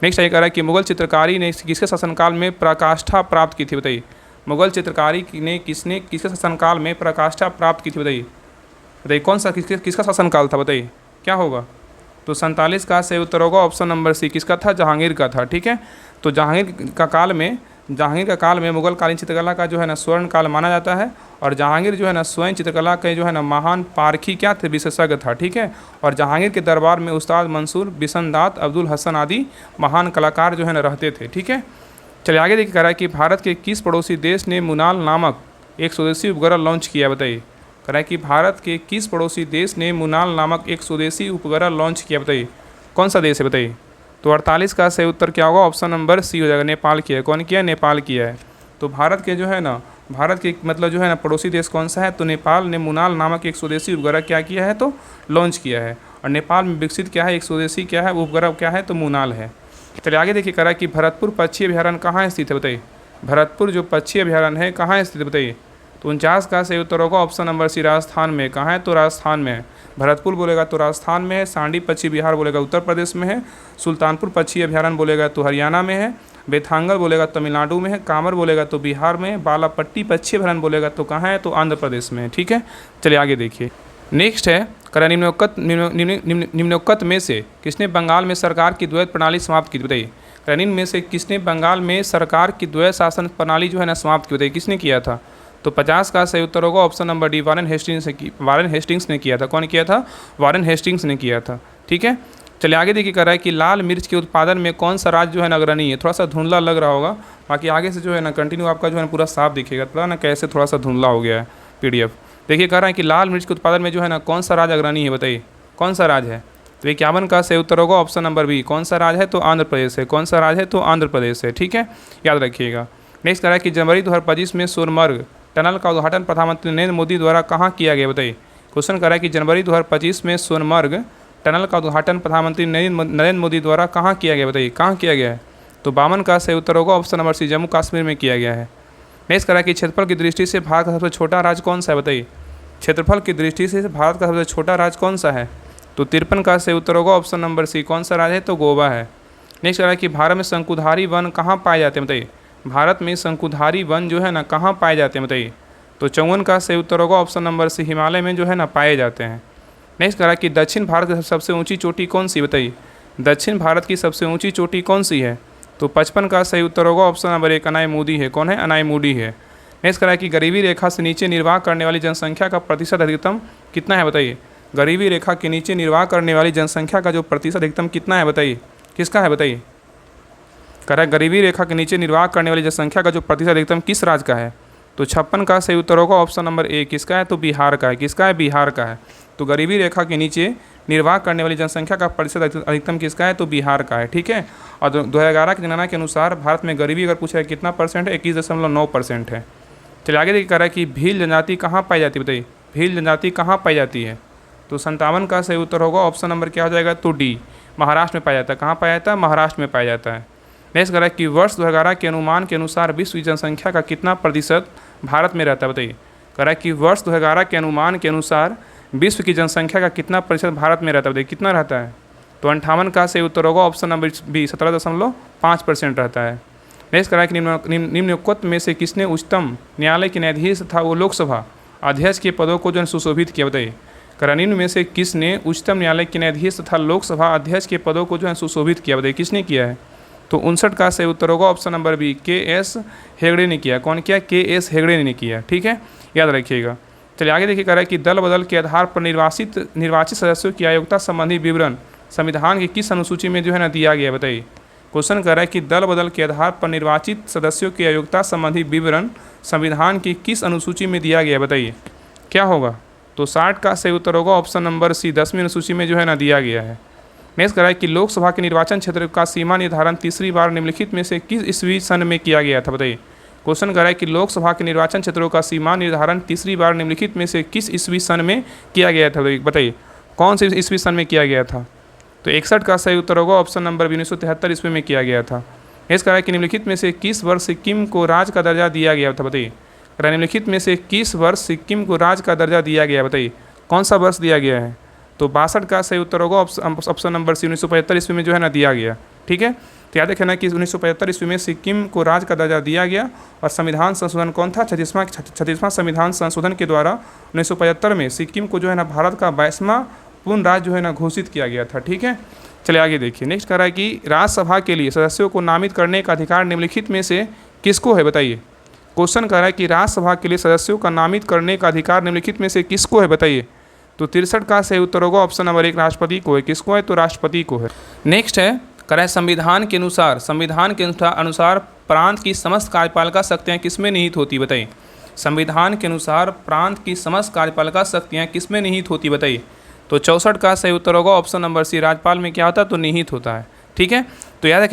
S1: नेक्स्ट ये कह रहा है कि मुगल चित्रकारी ने किसके शासनकाल में पराकाष्ठा प्राप्त की थी, बताइए। मुगल चित्रकारी ने किसके शासनकाल में पराकाष्ठा प्राप्त की थी, बताइए कौन सा किसका शासनकाल था, बताइए क्या होगा। तो 47 का सही उत्तर होगा ऑप्शन नंबर सी, किसका था, जहांगीर का था। ठीक है, तो जहांगीर का काल में मुगल कालीन चित्रकला का जो है ना स्वर्ण काल माना जाता है। और जहांगीर जो है ना स्वयं चित्रकला के जो है ना महान पारखी क्या थे, विशेषज्ञ था। ठीक है, और जहांगीर के दरबार में उस्ताद मंसूर, बिशनदात, अब्दुल हसन आदि महान कलाकार जो है ना रहते थे। ठीक है, चलिए आगे देखिए कह रहा है कि भारत के किस पड़ोसी देश ने मुनाल नामक एक स्वदेशी उपग्रह लॉन्च किया, बताइए। कह रहा है कि भारत के किस पड़ोसी देश ने मुनाल नामक एक स्वदेशी उपग्रह लॉन्च किया, बताइए कौन सा देश है, बताइए। तो 48 का सही उत्तर क्या होगा, ऑप्शन नंबर सी हो जाएगा, नेपाल किया है। कौन किया है, नेपाल किया है। तो भारत के जो है ना भारत के मतलब जो है ना पड़ोसी देश कौन सा है, तो नेपाल ने मुनाल नामक एक स्वदेशी उपग्रह क्या किया है, तो लॉन्च किया है। और नेपाल में विकसित क्या है, एक स्वदेशी क्या है उपग्रह क्या है, तो मुनाल है। चलिए आगे देखिए कह रहा है कि भरतपुर पक्षी अभ्यारण्य कहाँ स्थित है, बताइए। भरतपुर जो पक्षी अभ्यारण्य है कहाँ स्थित है, बताइए। तो 49 का सही उत्तर होगा ऑप्शन नंबर सी, राजस्थान में। कहाँ है, तो राजस्थान में है। भरतपुर बोलेगा तो राजस्थान में है, सांडी पक्षी विहार बोलेगा उत्तर प्रदेश में है, सुल्तानपुर पक्षी अभ्यारण्य बोलेगा तो हरियाणा में है, बेथांगल बोलेगा तमिलनाडु में है, कामर बोलेगा तो बिहार में है, बालापट्टी पक्षी अभ्यारण्य बोलेगा तो कहाँ है, तो आंध्र प्रदेश में है। ठीक है, चलिए आगे देखिए। नेक्स्ट है करा निम्नोक्त में से किसने बंगाल में सरकार की द्वैध प्रणाली समाप्त की, बताइए। निम्न में से किसने बंगाल में सरकार की द्वैध शासन प्रणाली जो है ना समाप्त की, बताइए किसने किया था। तो 50 का सही उत्तर होगा option number D, Warren Hastings ने किया था। कौन किया था, वारेन हेस्टिंग्स ने किया था। ठीक है, चलिए आगे देखिए, कह रहा है कि लाल मिर्च के उत्पादन में कौन सा राज्य जो है ना अग्रणी है। थोड़ा सा धुंधला लग रहा होगा, बाकी आगे से जो है ना कंटिन्यू आपका जो है ना पूरा साफ दिखेगा। पता ना कैसे थोड़ा सा धुंधला हो गया है PDF। देखिए कह रहा है कि लाल मिर्च के उत्पादन में जो है ना कौन सा राज्य अग्रणी है, बताइए कौन सा राज्य है। तो 51 का सही उत्तर होगा ऑप्शन नंबर बी। कौन सा राज्य है, तो आंध्र प्रदेश है। कौन सा राज्य है, तो आंध्र प्रदेश है। ठीक है, याद रखिएगा। नेक्स्ट कह रहा है कि जनवरी 2025 में सोनमर्ग टनल का उद्घाटन प्रधानमंत्री नरेंद्र मोदी द्वारा कहाँ किया गया, बताइए। क्वेश्चन कर रहा है कि जनवरी 2025 में सोनमर्ग टनल का उद्घाटन प्रधानमंत्री नरेंद्र मोदी द्वारा कहाँ किया गया, बताइए कहाँ किया गया है। तो 52 का सही उत्तर होगा option number C, Jammu Kashmir में किया गया है। नेक्स्ट कह रहा है कि क्षेत्रफल की दृष्टि से भारत का सबसे छोटा राज्य कौन सा है, बताइए। क्षेत्रफल की दृष्टि से भारत का सबसे छोटा राज्य कौन सा है। तो 53 का सही उत्तर होगा ऑप्शन नंबर सी। कौन सा राज्य है, तो गोवा है। नेक्स्ट कह रहा है कि भारत में शंकुधारी वन कहाँ पाए जाते हैं, बताइए। भारत में शंकुधारी वन जो है ना कहाँ पाए जाते हैं, बताइए। तो 54 का सही उत्तर होगा ऑप्शन नंबर सी, हिमालय में जो है ना पाए जाते हैं। नेक्स्ट कह रहा है कि दक्षिण भारत की सबसे ऊंची चोटी कौन सी, बताइए। दक्षिण भारत की सबसे ऊंची चोटी कौन सी है। तो 55 का सही उत्तर होगा ऑप्शन नंबर 1, अनायमुदी है। कौन है, अनायमुदी है। नेक्स्ट कह रहा है कि गरीबी रेखा से नीचे निर्वाह करने वाली जनसंख्या का प्रतिशत अधिकतम कितना है, बताइए। गरीबी रेखा के नीचे निर्वाह करने वाली जनसंख्या का जो प्रतिशत अधिकतम कितना है, बताइए। किसका है, बताइए। कह रहा है गरीबी रेखा के नीचे निर्वाह करने वाली जनसंख्या का जो प्रतिशत अधिकतम किस राज्य का है। तो 56 का सही उत्तर होगा ऑप्शन नंबर 1, किसका है, तो बिहार का है। किसका है, बिहार का है। तो गरीबी रेखा के नीचे निर्वाह करने वाली जनसंख्या का प्रतिशत अधिकतम किसका है, तो बिहार का है। ठीक है, और 2011 की जनगणना के अनुसार भारत में गरीबी अगर पूछा है कितना परसेंट है, 21.9% है। चलिए आगे देखिए, कह रहा है कि भील जनजाति कहाँ पाई जाती है, बताइए। भील जनजाति कहाँ पाई जाती है। तो 57 का सही उत्तर होगा ऑप्शन नंबर क्या हो जाएगा, तो डी, महाराष्ट्र में पाया जाता है। कहाँ पाया जाता है, महाराष्ट्र में पाया जाता है। नेक्स्ट कह रहा है कि वर्ष 2011 के अनुमान के अनुसार विश्व की जनसंख्या का कितना प्रतिशत भारत में रहता है, बताइए। कह रहा है कि वर्ष 2011 के अनुमान के अनुसार विश्व की जनसंख्या का कितना प्रतिशत भारत में रहता है, बताइए कितना रहता है। तो 58 का सही उत्तर होगा ऑप्शन नंबर बी, 17.5% रहता है। नेक्स्ट कह रहा है कि निम्नोक्त में से किसने उच्चतम न्यायालय के न्यायाधीश तथा वो लोकसभा अध्यक्ष के पदों को जो है सुशोभित किया, बताइए। कह रहा है निम्न में से किसने उच्चतम न्यायालय के न्यायाधीश तथा लोकसभा अध्यक्ष के पदों को जो है सुशोभित किया, बताइए किसने किया है। तो 59 का सही उत्तर होगा option number B, KS Hegde ने किया। कौन किया, KS हेगड़े ने किया। ठीक है, याद रखिएगा। चलिए आगे देखिए, कह रहा है कि दल बदल के आधार पर निर्वाचित सदस्यों की आयोग्यता संबंधी विवरण संविधान की किस अनुसूची में जो है ना दिया गया, बताइए। क्वेश्चन कर रहा है कि दल बदल के आधार पर निर्वाचित सदस्यों की आयोग्यता संबंधी विवरण संविधान की किस अनुसूची में दिया गया, बताइए क्या होगा। तो 60 का सही उत्तर होगा ऑप्शन नंबर सी, 10वीं अनुसूची में जो है ना दिया गया है। नेक्स्ट कह रहा है कि लोकसभा के निर्वाचन क्षेत्र का सीमा निर्धारण तीसरी बार निम्नलिखित में से किस ईस्वी सन में किया गया था, बताइए। क्वेश्चन कर रहा है कि लोकसभा के निर्वाचन क्षेत्रों का सीमा निर्धारण तीसरी बार निम्नलिखित में से किस ईस्वी सन में किया गया था, बताइए कौन से ईस्वी सन में किया गया था। तो 61 का सही उत्तर होगा ऑप्शन नंबर बी, 1973 ईस्वी में किया गया था। नेक्स्ट कह रहा है कि निम्नलिखित में से किस वर्ष सिक्किम को राज्य का दर्जा दिया गया था, बताइए। निम्नलिखित में से किस वर्ष सिक्किम को राज्य का दर्जा दिया गया, बताइए कौन सा वर्ष दिया गया है। तो 62 का सही उत्तर होगा ऑप्शन नंबर सी, 1975 ईस्वी में जो है ना दिया गया। ठीक है, तो याद रखना कि 1975 ईस्वी में सिक्किम को राज्य का दर्जा दिया गया। और संविधान संशोधन कौन था, 36वां संविधान संशोधन के द्वारा 1975 में सिक्किम को जो है ना भारत का 22वां पूर्ण राज्य जो है ना घोषित किया गया था। ठीक है, चलिए आगे देखिए। नेक्स्ट कह रहा है कि राज्यसभा के लिए सदस्यों को नामित करने का अधिकार निम्नलिखित में से किसको है, बताइए। क्वेश्चन कह रहा है कि राज्यसभा के लिए सदस्यों का नामित करने का अधिकार निम्नलिखित में से किसको है, बताइए। तो 63 का सही उत्तर होगा ऑप्शन नंबर 1, राष्ट्रपति को है। किसको है, तो राष्ट्रपति को है। नेक्स्ट है, कह रहा है संविधान के अनुसार प्रांत की समस्त कार्यपालिका शक्तियाँ किसमें निहित होती, बताइए। संविधान के अनुसार प्रांत की समस्त कार्यपालिका शक्तियाँ किसमें निहित होती, बताइए। तो 64 का सही उत्तर होगा ऑप्शन नंबर सी, राज्यपाल में क्या होता है, तो निहित होता है। ठीक है, तो याद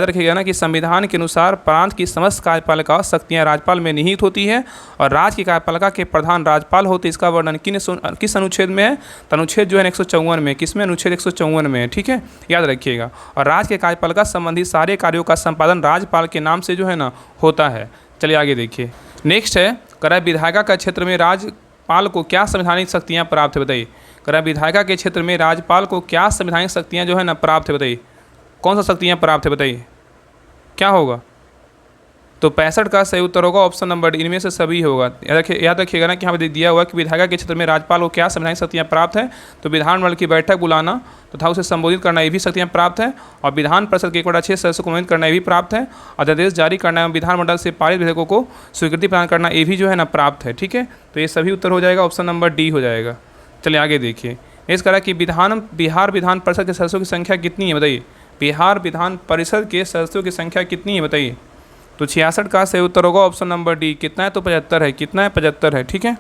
S1: रखिएगा ना कि संविधान के अनुसार प्रांत की समस्त कार्यपालिका शक्तियाँ राज्यपाल में निहित होती है और राज्य की कार्यपालिका के प्रधान राज्यपाल होते। इसका वर्णन किस अनुच्छेद में है, तो अनुच्छेद जो है 154 में। किसमें, अनुच्छेद 154 में है। ठीक है, याद रखिएगा। और राज्य के कार्यपालिका संबंधी सारे कार्यों का संपादन राज्यपाल के नाम से जो है ना होता है। चलिए आगे देखिए। नेक्स्ट है, कह रहा है विधायिका का क्षेत्र में राज्यपाल को क्या संवैधानिक शक्तियाँ प्राप्त है, बताइए। कह रहा है विधायिका के क्षेत्र में राज्यपाल को क्या संवैधानिक शक्तियाँ जो है ना प्राप्त है, बताइए कौन सा शक्तियाँ प्राप्त है, बताइए क्या होगा। तो 65 का सही उत्तर होगा ऑप्शन नंबर डी, इनमें से सभी होगा। याद रखिएगा ना कि यहाँ पर दिया हुआ कि विधायिका के क्षेत्र में राज्यपाल को क्या संवैधानिक शक्तियाँ प्राप्त है। तो विधानमंडल की बैठक बुलाना तथा उसे संबोधित करना, ये भी शक्तियाँ प्राप्त है। और विधान परिषद के 1/6 सदस्यों को मनोनीत करना, ये भी प्राप्त है। अध्यादेश जारी करना एवं विधानमंडल से पारित विधेयकों को स्वीकृति प्रदान करना, ये भी जो है ना प्राप्त है। ठीक है, तो ये सभी उत्तर हो जाएगा, ऑप्शन नंबर डी हो जाएगा। चलिए आगे देखिए। नेक्स्ट कह रहा है कि बिहार विधान परिषद के सदस्यों की संख्या कितनी है बताइए। बिहार विधान परिषद के सदस्यों की संख्या कितनी है बताइए। तो 66 का सही उत्तर होगा ऑप्शन नंबर डी। कितना है तो 75 है। कितना है 75 है। ठीक है,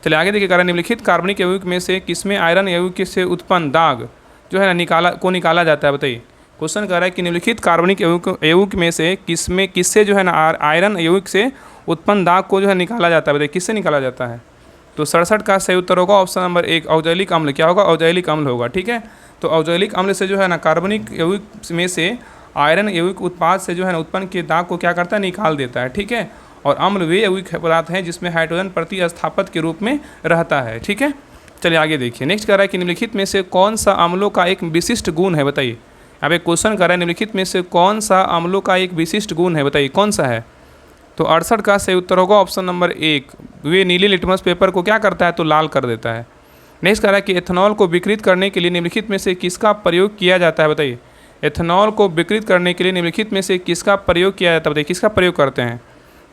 S1: चलिए आगे देखिए। कारण निम्नलिखित कार्बनिक यौगिक में से किसमें आयरन यौगिक से उत्पन्न दाग जो है ना निकाला जाता है बताइए। क्वेश्चन कह रहा है कि निम्नलिखित कार्बनिक यौगिक में से किससे जो है ना आयरन यौगिक से उत्पन्न दाग को जो है निकाला जाता है बताइए। किससे निकाला जाता है। तो 67 का सही उत्तर होगा ऑप्शन नंबर 1 औद्योगिक अम्ल। क्या होगा, औद्योगिक अम्ल होगा। ठीक है, तो औद्योगिक अम्ल से जो है ना कार्बनिक यौगिक में से आयरन यौगिक उत्पाद से जो है ना उत्पन्न के दाग को क्या करता है, निकाल देता है। ठीक है, और अम्ल वे यौगिक पदार्थ हैं जिसमें हाइड्रोजन प्रतिस्थापक के रूप में रहता है। ठीक है, चलिए आगे देखिए। नेक्स्ट कह रहा है कि निम्नलिखित में से कौन सा अम्लों का एक विशिष्ट गुण है बताइए। अब एक क्वेश्चन कर रहा है निम्नलिखित में से कौन सा अम्लों का एक विशिष्ट गुण है बताइए, कौन सा है। तो 68 का सही उत्तर होगा ऑप्शन नंबर 1। वे नीले लिटमस पेपर को क्या करता है, तो लाल कर देता है। नेक्स्ट कह रहा है कि एथेनॉल को विकृत करने के लिए निम्नलिखित में से किसका प्रयोग किया जाता है बताइए। एथेनॉल को विकृत करने के लिए निम्नलिखित में से किसका प्रयोग किया जाता है बताइए। किसका प्रयोग करते हैं।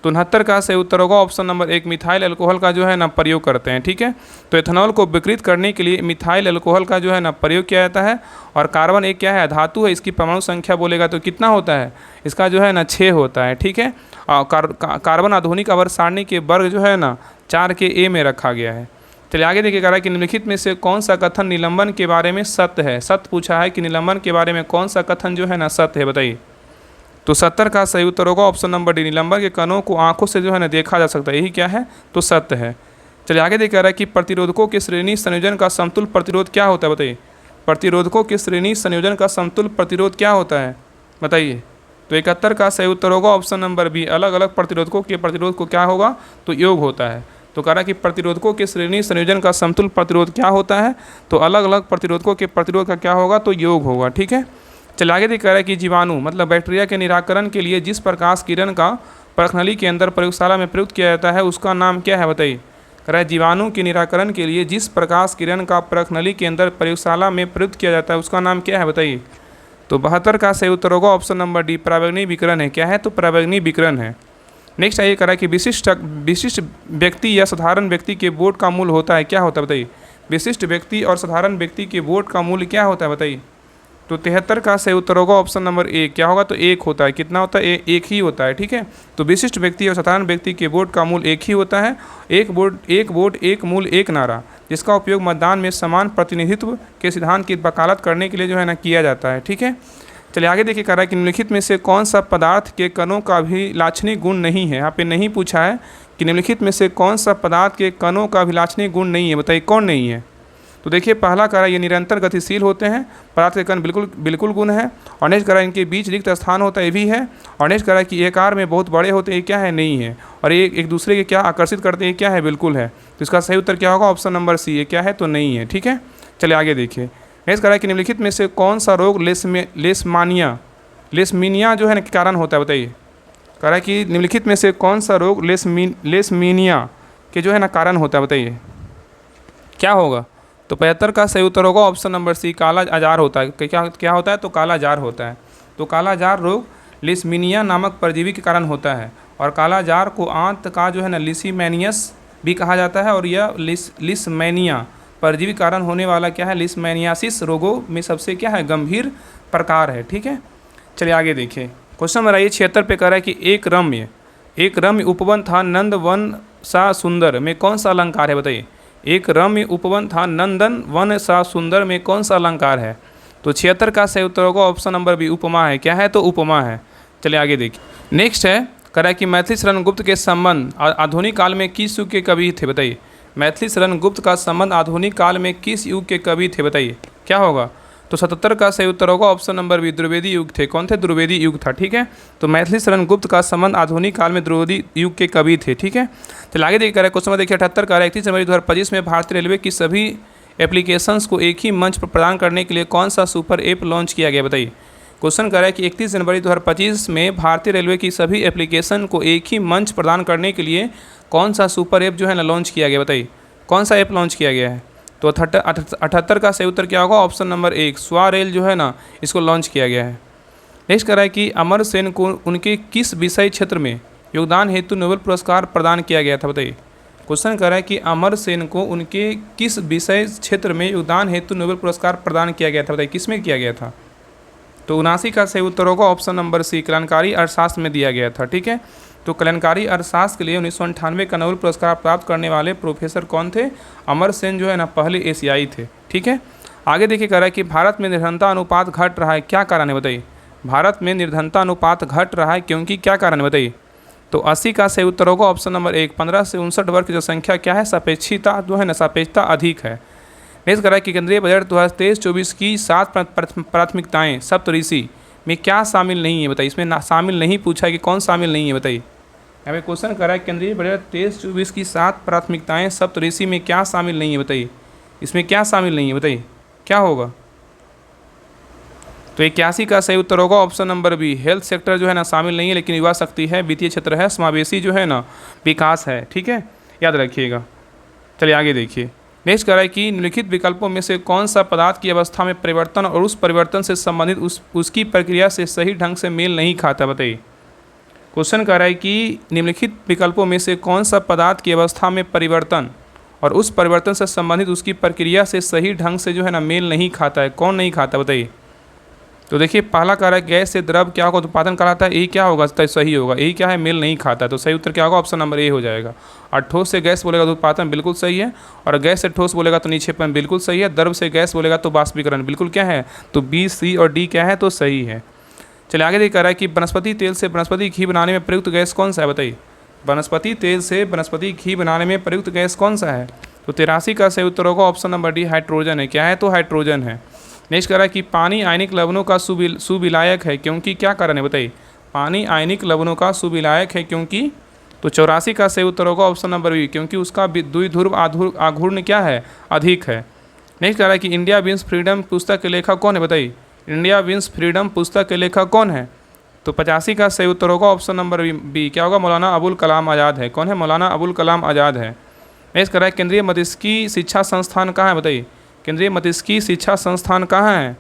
S1: तो 69 का सही उत्तर होगा ऑप्शन नंबर 1 मिथाइल अल्कोहल का जो है ना प्रयोग करते हैं। ठीक है, तो एथेनॉल को विकृत करने के लिए मिथाइल अल्कोहल का जो है ना प्रयोग किया जाता है। और कार्बन एक क्या है, धातु है। इसकी परमाणु संख्या बोलेगा तो कितना होता है, इसका जो है ना 6 होता है। ठीक है, और कार्बन आधुनिक आवर्त सारणी के वर्ग जो है ना 4 के ए में रखा गया है। चलिए आगे देखिए। कह रहा है कि निम्नलिखित में से कौन सा कथन निलंबन के बारे में सत्य है। सत्य पूछा है कि निलंबन के बारे में कौन सा कथन जो है ना सत्य है बताइए। तो 70 का सही उत्तर होगा ऑप्शन नंबर डी। निलंबन के कणों को आंखों से जो है ना देखा जा सकता है, यही क्या है, तो सत्य है। चलिए आगे देखिए। कह रहा है कि प्रतिरोधकों के श्रेणी संयोजन का समतुल प्रतिरोध क्या होता है बताइए। प्रतिरोधकों के श्रेणी संयोजन का समतुल प्रतिरोध क्या होता है बताइए। तो 71 का सही उत्तर होगा ऑप्शन नंबर बी। अलग अलग प्रतिरोधकों के प्रतिरोध को क्या होगा, तो योग होता है। तो कह रहा है कि प्रतिरोधकों के श्रेणी संयोजन का समतुल प्रतिरोध क्या होता है, तो अलग अलग प्रतिरोधकों के प्रतिरोध का क्या होगा, तो योग होगा। ठीक है, चलिए आगे कह रहा है कि जीवाणु मतलब बैक्टीरिया के निराकरण के लिए जिस प्रकाश किरण का परखनली के अंदर प्रयोगशाला में प्रयुक्त किया जाता है उसका नाम क्या है बताइए। कह रहा है जीवाणु के निराकरण के लिए जिस प्रकाश किरण का परखनली के अंदर प्रयोगशाला में प्रयुक्त किया जाता है उसका नाम क्या है बताइए। तो 72 का सही उत्तर होगा ऑप्शन नंबर डी। परावैंगनी विकिरण है। क्या है, तो परावैंगनी विकिरण है। नेक्स्ट आइए। कह रहा है कि विशिष्ट व्यक्ति या साधारण व्यक्ति के वोट का मूल्य होता है, क्या होता है बताइए। विशिष्ट व्यक्ति और साधारण व्यक्ति के वोट का मूल्य क्या होता है बताइए। तो 73 का सही उत्तर होगा ऑप्शन नंबर 1। क्या होगा, तो 1 होता है। कितना होता है, 1 ही होता है। ठीक है, तो विशिष्ट व्यक्ति और साधारण व्यक्ति के वोट का मूल्य 1 ही होता है। एक वोट एक मूल्य एक नारा, जिसका उपयोग मतदान में समान प्रतिनिधित्व के सिद्धांत की वकालत करने के लिए जो है ना किया जाता है। ठीक है, चलिए आगे देखिए। कह रहा है कि निम्नलिखित में से कौन सा पदार्थ के कणों का अभिलाक्षणीय गुण नहीं है। यहाँ पे नहीं पूछा है कि निम्नलिखित में से कौन सा पदार्थ के कणों का अभिलाक्षणीय गुण नहीं है, बताइए कौन नहीं है। तो देखिए पहला कह रहा है ये निरंतर गतिशील होते हैं, पदार्थ के कण बिल्कुल गुण है। और नेक्स्ट कह रहा है इनके बीच रिक्त स्थान होता है, ये भी है। और नेक्स्ट कह रहा है कि आकार में बहुत बड़े होते हैं, ये क्या है, नहीं है। और ये एक दूसरे के क्या आकर्षित करते हैं, क्या है, बिल्कुल है। तो इसका सही उत्तर क्या होगा, ऑप्शन नंबर सी। ये क्या है, तो नहीं है। ठीक है, चलिए आगे देखिए। नेक्स्ट कह रहा है कि निम्नलिखित में से कौन सा रोग लेसमीनिया जो है ना कारण होता है, बताइए। कह रहा है कि निम्नलिखित में से कौन सा रोग लेसमीनिया के जो है ना कारण होता है, बताइए क्या होगा। तो 75 का सही उत्तर होगा ऑप्शन नंबर सी। काला आजार होता है। क्या होता है, तो काला जार होता है। तो काला जार रोग लिस्मीनिया नामक परजीवी के कारण होता है। और काला जार को आंत का जो है ना लिसीमेनियस भी कहा जाता है। और यह लिस्मेनिया परजीवी कारण होने वाला क्या है, लिस्मेनियासिस रोगों में सबसे क्या है, गंभीर प्रकार है। ठीक है, चलिए आगे देखिए। क्वेश्चन नंबर 76 पे कह रहा है कि एक रम्य उपवन था नंद वन सा सुंदर में कौन सा अलंकार है, बताइए। एक रम्य उपवन था नंदन वन सा सुंदर में कौन सा अलंकार है। तो 76 का सही उत्तर होगा ऑप्शन नंबर बी। उपमा है। क्या है, तो उपमा है। चलिए आगे देखिए। नेक्स्ट है, कह रहा है कि मैथिली शरण गुप्त के संबंध आधुनिक काल में किस युग के कवि थे, बताइए। मैथिली शरण गुप्त का संबंध आधुनिक काल में किस युग के कवि थे, बताइए क्या होगा। तो 77 का सही उत्तर होगा ऑप्शन नंबर बी। द्विवेदी युग थे। कौन थे, द्विवेदी युग था। ठीक है, तो मैथिली शरण गुप्त का संबंध आधुनिक काल में द्विवेदी युग के कवि थे। ठीक है, तो आगे देखिए। क्वेश्चन देखिए 78 का 31 जनवरी 2025 में भारतीय रेलवे की सभी एप्लीकेशंस को एक ही मंच पर प्रदान करने के लिए कौन सा सुपर ऐप लॉन्च किया गया, बताइए। क्वेश्चन कह रहा है कि 31 जनवरी 2025 में भारतीय रेलवे की सभी एप्लीकेशन को एक ही मंच प्रदान करने के लिए कौन सा सुपर ऐप जो है ना लॉन्च किया गया, बताइए कौन सा ऐप लॉन्च किया गया है। तो 78 का सही उत्तर क्या होगा, ऑप्शन नंबर 1 स्वारेल जो है ना इसको लॉन्च किया गया है। नेक्स्ट कह रहा है कि अमर सेन को उनके किस विषय क्षेत्र में योगदान हेतु नोबेल पुरस्कार प्रदान किया गया था, बताइए। क्वेश्चन कर रहा है कि अमर सेन को उनके किस विषय क्षेत्र में योगदान हेतु नोबेल पुरस्कार प्रदान किया गया था, बताइए किस में किया गया था। तो 79 का सही उत्तर होगा ऑप्शन नंबर सी, कल्याणकारी अर्थशास्त्र में दिया गया था। ठीक है, तो कल्याणकारी अर्थशास्त्र के लिए 1998 का नोबेल पुरस्कार प्राप्त करने वाले प्रोफेसर कौन थे, अमर सेन जो है ना पहले एशियाई थे। ठीक है, आगे देखिए कह रहा है कि भारत में निर्धनता अनुपात घट रहा है, क्या कारण है बताइए। भारत में निर्धनता अनुपात घट रहा है क्योंकि क्या कारण है बताइए। तो 80 का सही उत्तर होगा ऑप्शन नंबर 1, 15 से 59 वर्ग की जो संख्या क्या है, सापेक्षिता जो है ना, सापेक्षता अधिक है। नेक्स्ट कर रहा है कि केंद्रीय बजट 2023-24 की 7 प्राथमिकताएं सप्तऋषि में क्या शामिल नहीं है बताइए। इसमें शामिल नहीं पूछा है कि कौन शामिल नहीं है बताइए। यहाँ पे क्वेश्चन कर रहा है केंद्रीय बजट 23-24 की 7 प्राथमिकताएं सप्तऋषि में क्या शामिल नहीं है बताइए। इसमें क्या शामिल नहीं है बताइए, क्या होगा। तो 81 का सही उत्तर होगा option number B, health sector जो है ना शामिल नहीं है, लेकिन युवा शक्ति है, वित्तीय क्षेत्र है, समावेशी जो है ना विकास है। ठीक है, याद रखिएगा। चलिए आगे देखिए। नेक्स्ट कह रहा है कि निम्नलिखित विकल्पों में से कौन सा पदार्थ की अवस्था में परिवर्तन और उस परिवर्तन से संबंधित उसकी प्रक्रिया से सही ढंग से मेल नहीं खाता, बताइए। क्वेश्चन कह रहा है कि निम्नलिखित विकल्पों में से कौन सा पदार्थ की अवस्था में परिवर्तन और उस परिवर्तन से संबंधित उसकी प्रक्रिया से सही ढंग से जो है ना मेल नहीं खाता है, कौन नहीं खाता बताइए। तो देखिए पहला कह रहा है गैस से द्रव क्या होगा, उत्पादन कराता है, यही क्या होगा तो सही होगा, यही क्या है मेल नहीं खाता है। तो सही उत्तर क्या होगा, ऑप्शन नंबर ए हो जाएगा। और ठोस से गैस बोलेगा तो उत्पादन बिल्कुल सही है, और गैस से ठोस बोलेगा तो निक्षेपण बिल्कुल सही है, द्रव से गैस बोलेगा तो बाष्पीकरण बिल्कुल क्या है, तो बी, सी और डी क्या है तो सही है। चलिए आगे देख कह रहा है कि वनस्पति तेल से वनस्पति घी बनाने में प्रयुक्त गैस कौन सा है बताइए। वनस्पति तेल से वनस्पति घी बनाने में प्रयुक्त गैस कौन सा है। तो 83 का सही उत्तर होगा ऑप्शन नंबर डी, हाइड्रोजन है। क्या है तो हाइड्रोजन है। नेक्स्ट कह रहा है कि पानी आयनिक लवणों का सुविलायक है क्योंकि क्या कारण है बताइए। पानी आयनिक लवणों का सुविलायक है क्योंकि, तो 84 का सही उत्तर होगा ऑप्शन नंबर बी, क्योंकि उसका द्विध्रुव आघूर्ण क्या है, अधिक है। नेक्स्ट कह रहा है कि इंडिया विंस फ्रीडम पुस्तक के लेखक कौन है बताइए। इंडिया विंस फ्रीडम पुस्तक के लेखक कौन है। तो 85 का सही उत्तर होगा ऑप्शन नंबर बी, क्या होगा, मौलाना अबुल कलाम आज़ाद है। कौन है, मौलाना अबुल कलाम आज़ाद है। नेक्स्ट कह रहा है केंद्रीय मस्तिष्की शिक्षा संस्थान कहाँ है बताइए। केंद्रीय मस्तिष्की शिक्षा संस्थान कहाँ है।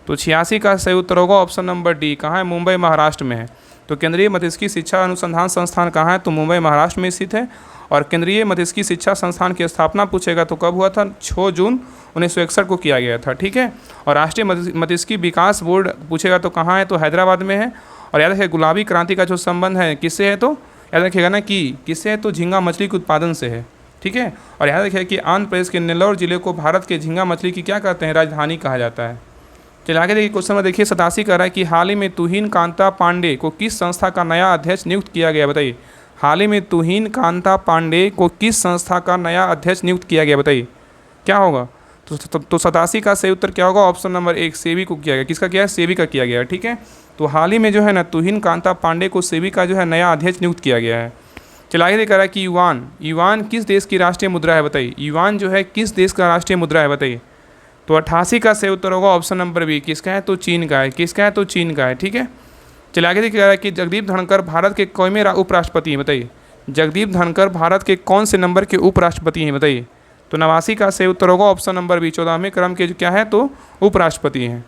S1: तो 86 का सही उत्तर होगा ऑप्शन नंबर डी, कहाँ है, मुंबई महाराष्ट्र में है। तो केंद्रीय मस्तिष्की शिक्षा अनुसंधान संस्थान कहाँ है, तो मुंबई महाराष्ट्र में स्थित है। और केंद्रीय मस्तिष्की शिक्षा संस्थान की स्थापना पूछेगा तो कब हुआ था, 6 जून 1961 को किया गया था। ठीक है, और राष्ट्रीय मस्तिष्की विकास बोर्ड पूछेगा तो कहाँ है, तो हैदराबाद में है। और याद रखिए गुलाबी क्रांति का जो संबंध है किससे है, तो याद रखिएगा ना कि किससे है, तो झींगा मछली के उत्पादन से है। ठीक है, और याद रखिए कि आंध्र प्रदेश के नेल्लोर जिले को भारत के झींगा मछली की क्या कहते हैं, राजधानी कहा जाता है। चलिए आगे देखिए क्वेश्चन में देखिए 87 कह रहा है कि हाल ही में तुहिन कांता पांडे को किस संस्था का नया अध्यक्ष नियुक्त किया गया बताइए। हाल ही में तुहिन कांता पांडे को किस संस्था का नया अध्यक्ष नियुक्त किया गया बताइए, क्या होगा। तो 87 का सही उत्तर क्या होगा, ऑप्शन नंबर 1, सेबी को किया गया। किसका किया है, सेबी का किया गया है। ठीक है, तो हाल ही में जो है ना तुहिन कांता पांडे को सेबी का जो है नया अध्यक्ष नियुक्त किया गया है। चला आगे कह रहा है कि युवान किस देश की राष्ट्रीय मुद्रा है बताइए। युवान जो है किस देश का राष्ट्रीय मुद्रा है बताइए। तो 88 का सही उत्तर होगा ऑप्शन नंबर बी, किसका है, तो चीन का है। किसका है, तो चीन का है। ठीक है, चलिए आगे कह रहा है कि जगदीप धनखड़ भारत के कौन में उपराष्ट्रपति हैं बताइए। जगदीप धनखड़ भारत के कौन से नंबर के उपराष्ट्रपति हैं बताइए। तो 89 का सही उत्तर होगा ऑप्शन नंबर बी, 14वें क्रम के जो क्या है तो उपराष्ट्रपति हैं।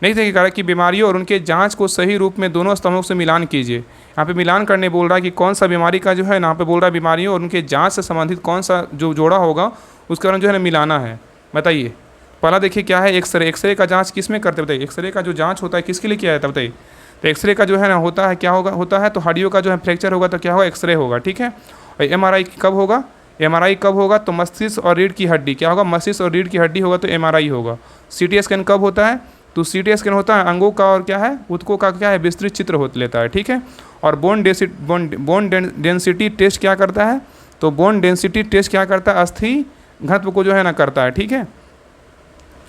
S1: नहीं देखिए कह रहा है कि बीमारियों और उनके जांच को सही रूप में दोनों स्तंभों से मिलान कीजिए। यहाँ पे मिलान करने बोल रहा है कि कौन सा बीमारी का जो है यहाँ पे बोल रहा है बीमारियों और उनके जांच से संबंधित कौन सा जो जोड़ा होगा उसका जो है ना मिलाना है। बताइए पहला देखिए क्या है, एक्सरे। एक्सरे का जांच किस में करते बताइए। एक्सरे का जो जांच होता है किसके लिए किया जाता है बताइए। तो एक्सरे का जो है ना होता है क्या होता है तो हड्डियों का जो है फ्रैक्चर होगा तो क्या होगा, एक्सरे होगा। ठीक है, और एमआरआई कब होगा, एमआरआई कब होगा तो मस्तिष्क और रीढ़ की हड्डी, क्या होगा, मस्तिष्क और रीढ़ की हड्डी होगा तो एमआरआई होगा। सीटी स्कैन कब होता है, तो सीटी स्कैन होता है अंगों का और क्या है, ऊतकों का क्या है, विस्तृत चित्र हो लेता है। ठीक है, और बोन डेंसिटी टेस्ट क्या करता है, तो बोन डेंसिटी टेस्ट क्या करता है, अस्थि घनत्व को जो है ना करता है। ठीक है,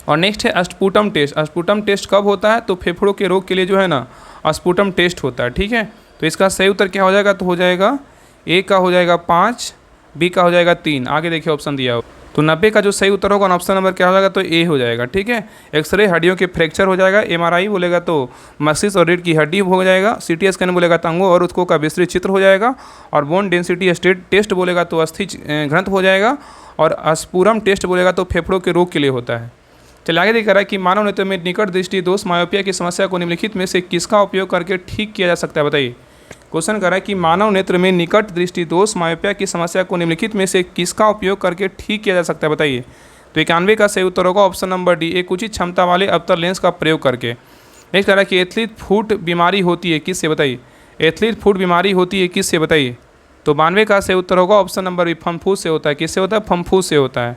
S1: और नेक्स्ट है अस्पुटम टेस्ट। अस्पुटम टेस्ट कब होता है, तो फेफड़ों के रोग के लिए जो है ना अस्पुटम टेस्ट होता है। ठीक है, तो इसका सही उत्तर क्या हो जाएगा, तो हो जाएगा ए का हो जाएगा 5, बी का हो जाएगा 3। आगे देखिए ऑप्शन दिया हो तो 90 का जो सही उत्तर होगा ऑप्शन नंबर क्या हो जाएगा, तो ए हो जाएगा। ठीक है, एक्सरे हड्डियों के फ्रैक्चर हो जाएगा, एमआरआई बोलेगा तो मस्तिष्क और रीढ़ की हड्डी हो जाएगा, सीटी स्कैन बोलेगा तो अंगों और ऊतकों का विस्तृत चित्र हो जाएगा, और बोन डेंसिटी टेस्ट बोलेगा तो अस्थि घनत्व हो जाएगा, और अस्पुरम टेस्ट बोलेगा तो फेफड़ों के रोग के लिए होता है। चलिए आगे देख रहा है कि मानव नेत्र में निकट दृष्टि दोष मायोपिया की समस्या को निम्नलिखित में से किसका उपयोग करके ठीक किया जा सकता है बताइए। क्वेश्चन कर रहा है कि मानव नेत्र में निकट दृष्टि दोष मायोपिया की समस्या को निम्नलिखित में से किसका उपयोग करके ठीक किया जा सकता है, बताइए। तो 91 का सही उत्तर होगा ऑप्शन नंबर डी, एक उचित क्षमता वाले अवतल लेंस का प्रयोग करके। नेक्स्ट कह रहा है कि एथलीट फुट बीमारी होती है किससे, बताइए। एथलीट फुट बीमारी होती है किससे, बताइए। तो 92 का सही उत्तर होगा ऑप्शन नंबर बी, फम्फूस से होता है। किससे होता है, फम्फूस से होता है।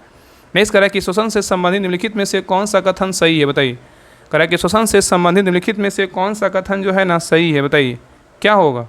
S1: नेक्स्ट कह रहा है कि श्वसन से संबंधित निम्नलिखित में से कौन सा कथन सही है, बताइए। कह रहा है कि श्वसन से संबंधित निम्नलिखित में से कौन सा कथन जो है ना सही है, बताइए क्या होगा।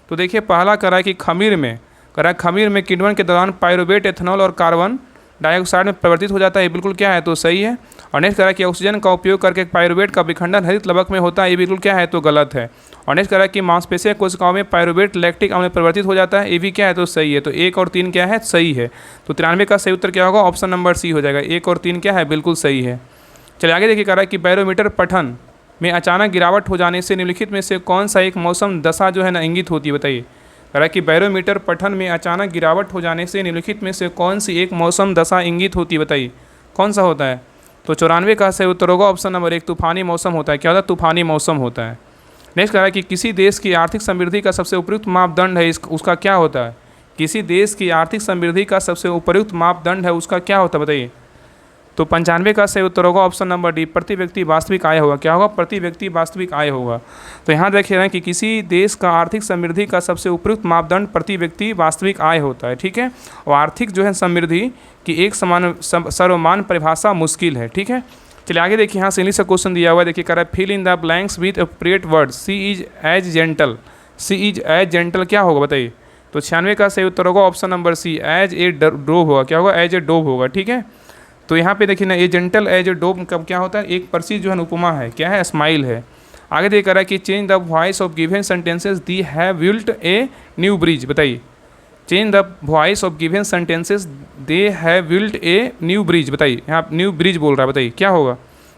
S1: तो देखिए पहला कह रहा है कि खमीर में, कह रहा है खमीर में किण्वन के दौरान पायरुवेट, एथेनॉल और कार्बन डाइऑक्साइड में परिवर्तित हो जाता है, ये बिल्कुल क्या है, तो सही है। और नेक्स्ट कह रहा है कि ऑक्सीजन का उपयोग करके पायरुवेट का विखंडन हरित लवक में होता है, ये बिल्कुल क्या है, तो गलत है। और नेक्स्ट कह रहा है कि मांसपेशियों कोशिकाओं में पायरुवेट लैक्टिक अम्ल में परिवर्तित हो जाता है, ये भी क्या है, तो सही है। तो 1 और 3 क्या है, सही है। तो 93 का सही उत्तर क्या होगा, ऑप्शन नंबर सी हो जाएगा। 1 और 3 क्या है, बिल्कुल सही है। चलिए आगे देखिए, कह रहा है कि बैरोमीटर पठन में अचानक गिरावट हो जाने से निम्नलिखित में से कौन सा एक मौसम दशा जो है ना इंगित होती है, बताइए। कह रहा है कि बैरोमीटर पठन में अचानक गिरावट हो जाने से निम्नलिखित में से कौन सी एक मौसम दशा इंगित होती है, बताइए कौन सा होता है। तो 94 का सही उत्तर होगा ऑप्शन नंबर 1, तूफानी मौसम होता है। क्या होता है, तूफानी मौसम होता है। नेक्स्ट कह रहा है कि किसी देश की आर्थिक समृद्धि का सबसे उपयुक्त मापदंड है, उसका क्या होता है। किसी देश की आर्थिक समृद्धि का सबसे उपयुक्त मापदंड है, उसका क्या होता है, बताइए। तो 95 का सही उत्तर होगा ऑप्शन नंबर डी, प्रति व्यक्ति वास्तविक आय होगा। क्या होगा, प्रति व्यक्ति वास्तविक आय होगा। तो यहाँ देख रहे हैं कि किसी देश का आर्थिक समृद्धि का सबसे उपयुक्त मापदंड प्रति व्यक्ति वास्तविक आय होता है, ठीक है। और आर्थिक जो है समृद्धि की एक समान सर्वमान परिभाषा मुश्किल है, ठीक है। चलिए आगे देखिए, यहाँ से इंग्लिश का क्वेश्चन दिया हुआ है, देखिए कह रहा है fill in the blanks with appropriate word. She is as gentle, she is as gentle क्या होगा, बताइए। तो 96 का सही उत्तर होगा option number C, as a dove होगा। क्या होगा, एज ए डोव होगा, ठीक है। तो यहाँ पे देखिए ना, a gentle as a dove कब क्या होता है, एक प्रसिद्ध जो है उपमा है, क्या है, स्माइल है। आगे देख रहा है कि change the voice of given sentences they have built a new bridge, बताइए। Change the voice of given sentences they have built a new bridge, बताइए। यहाँ न्यू ब्रिज बोल रहा है, बताइए क्या होगा।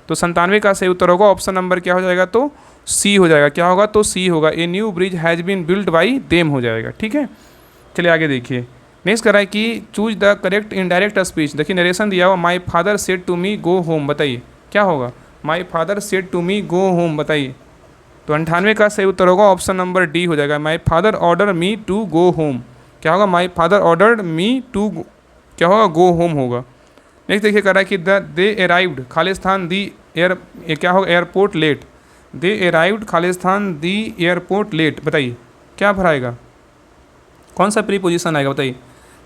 S1: तो 97 का सही उत्तर होगा ऑप्शन नंबर क्या हो जाएगा, तो सी हो जाएगा। क्या होगा, तो सी होगा, a new bridge has been built by them हो जाएगा, ठीक है। चलिए आगे देखिए, नेक्स्ट कर रहा है कि choose the correct indirect speech. देखिए नरेशन दिया हुआ, my father said to me go home, बताइए क्या होगा, my father said to me go home, बताइए। तो 98 का सही उत्तर होगा ऑप्शन नंबर डी हो जाएगा, my father order me to go home. क्या होगा, my father ordered me to क्या होगा, गो होम होगा। नेक्स्ट देखिए कर रहा है कि दे अराइव्ड खालिस्तान दी एयर क्या होगा, एयरपोर्ट लेट। दे अराइव्ड खालिस्तान दी एयरपोर्ट लेट, बताइए क्या भराएगा, कौन सा प्रीपोजिशन आएगा, बताइए।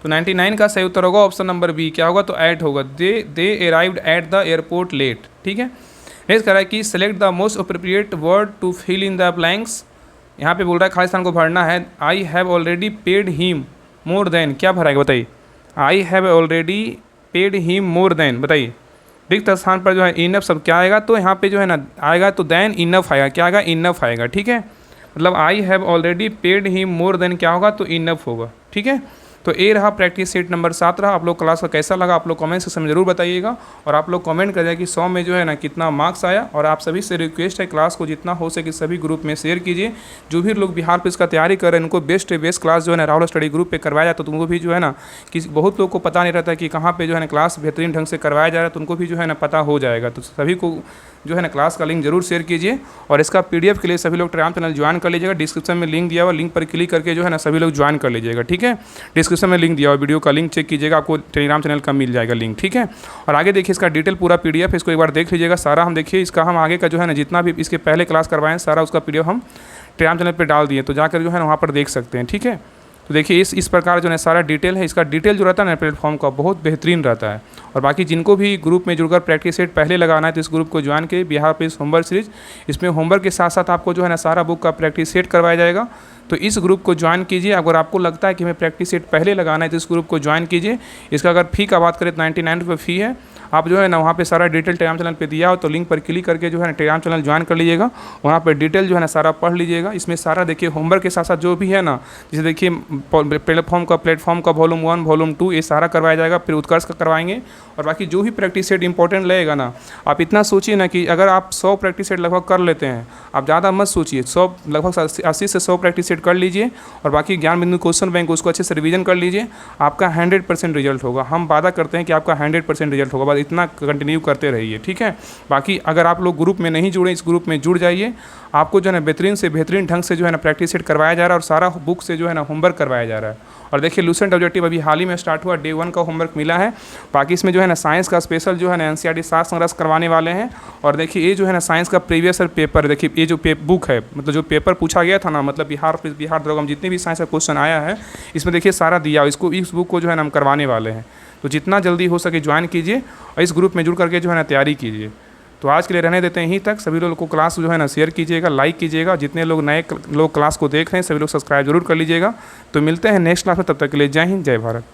S1: तो 99 का सही उत्तर होगा ऑप्शन नंबर बी, क्या होगा, तो एट होगा, they arrived at the airport late, ठीक है। नेक्स्ट कह रहा है कि select the most appropriate word to fill in the blanks. यहाँ पे बोल रहा है खालिस्तान को भरना है। I have already paid him more than, क्या भराएगा, बताइए। I have already paid him more than, बताइए। रिक्त स्थान पर जो है इनफ सब क्या आएगा, तो यहाँ पे जो है ना आएगा तो देन इनफ आएगा। क्या आएगा, इनफ आएगा, ठीक है। मतलब आई have already paid him more than क्या होगा, तो इनफ होगा, ठीक है। तो ये रहा प्रैक्टिस सेट नंबर 7 रहा। आप लोग क्लास का कैसा लगा आप लोग कमेंट सेक्शन में जरूर बताइएगा। और आप लोग कमेंट कर जाए कि 100 में जो है ना कितना मार्क्स आया। और आप सभी से रिक्वेस्ट है क्लास को जितना हो सके सभी ग्रुप में शेयर कीजिए। जो भी लोग बिहार पुलिस का तैयारी कर रहे हैं उनको बेस्ट क्लास जो है ना राहुल स्टडी ग्रुप पे करवाया जाए, तो उनको भी जो है ना कि बहुत लोग को पता नहीं रहता कि कहाँ पे जो है ना क्लास बेहतरीन ढंग से करवाया जा रहा है, तो उनको भी जो है ना पता हो जाएगा। तो सभी को जो है ना क्लास का लिंक जरूर शेयर कीजिए। और इसका PDF के लिए सभी लोग टेलीग्राम चैनल ज्वाइन कर लीजिएगा। डिस्क्रिप्शन में लिंक दिया हुआ, लिंक पर क्लिक करके जो है ना सभी लोग ज्वाइन कर लीजिएगा, ठीक है। डिस्क्रिप्शन में लिंक दिया हुआ, वीडियो का लिंक चेक कीजिएगा, आपको टेलीग्राम चैनल का मिल जाएगा लिंक, ठीक है। और आगे देखिए इसका डिटेल पूरा PDF है, इसको एक बार देख लीजिएगा सारा। हम देखिए इसका हम आगे का जो है ना जितना भी इसके पहले क्लास करवाएं सारा उसका PDF हम टेलीग्राम चैनल पर डाल दिए, तो जाकर जो है ना वहाँ पर देख सकते हैं, ठीक है। तो देखिए इस प्रकार जो है सारा डिटेल है। इसका डिटेल जो रहता है ना प्लेटफॉर्म का बहुत बेहतरीन रहता है। और बाकी जिनको भी ग्रुप में जुड़कर प्रैक्टिस सेट पहले लगाना है तो इस ग्रुप को ज्वाइन के बिहार पुलिस होमवर्क सीरीज, इसमें होमवर्क के साथ साथ आपको जो है ना सारा बुक का प्रैक्टिस सेट करवाया जाएगा। तो इस ग्रुप को ज्वाइन कीजिए। अगर आपको लगता है कि हमें प्रैक्टिस सेट पहले लगाना है तो इस ग्रुप को ज्वाइन कीजिए। इसका अगर फ़ी का बात करें तो 99 रुपये फ़ी है। आप जो है ना वहाँ पे सारा डिटेल टेलीग्राम चैनल पे दिया हो, तो लिंक पर क्लिक करके जो है ना टेलीग्राम चैनल ज्वाइन कर लीजिएगा। वहाँ पे डिटेल जो है ना सारा पढ़ लीजिएगा। इसमें सारा देखिए होमवर्क के साथ साथ जो भी है ना, जैसे देखिए प्लेटफॉर्म का वॉल्यूम 1 वॉल्यूम 2 ये सारा करवाया जाएगा। फिर उत्कर्ष का करवाएंगे। और बाकी जो भी प्रैक्टिस सेट इंपॉर्टेंट लगेगा ना, आप इतना सोचिए ना कि अगर आप 100 प्रैक्टिस सेट लगभग कर लेते हैं, आप ज़्यादा मत सोचिए, 100 लगभग 80 से 100 प्रैक्टिस सेट कर लीजिए। और बाकी ज्ञान बिंदु क्वेश्चन बैंक उसको अच्छे से रिवीजन कर लीजिए। आपका 100% रिजल्ट होगा। हम वादा करते हैं कि आपका 100% रिजल्ट होगा। बस इतना कंटिन्यू करते रहिए, ठीक है। बाकी अगर आप लोग ग्रुप में नहीं जुड़े, इस ग्रुप में जुड़ जाइए। आपको जो है ना बेहतरीन से बेहतरीन ढंग से जो है ना प्रैक्टिस सेट करवाया जा रहा है और सारा बुक से जो है ना होमवर्क करवाया जा रहा है। और देखिए लूसेंट ऑब्जेक्टिव अभी हाल ही में स्टार्ट हुआ, डे 1 का होमवर्क मिला है। बाकी इसमें जो है ना साइंस का स्पेशल जो है ना एनसीईआरटी सार संग्रह करवाने वाले हैं। और देखिए ये जो है ना साइंस का प्रीवियस ईयर पेपर, देखिए ये जो बुक है, मतलब जो पेपर पूछा गया था ना, मतलब बिहार दरोगा में जितने भी साइंस का क्वेश्चन आया है इसमें देखिए सारा दिया। इसको इस बुक को जो है ना हम करवाने वाले हैं, तो जितना जल्दी हो सके ज्वाइन कीजिए और इस ग्रुप में जुड़ करके जो है ना तैयारी कीजिए। तो आज के लिए रहने देते हैं यहीं तक। सभी लोग को क्लास जो है ना शेयर कीजिएगा, लाइक कीजिएगा। जितने लोग नए लोग क्लास को देख रहे हैं सभी लोग सब्सक्राइब जरूर कर लीजिएगा। तो मिलते हैं नेक्स्ट क्लास में, तब तक के लिए जय हिंद, जय भारत।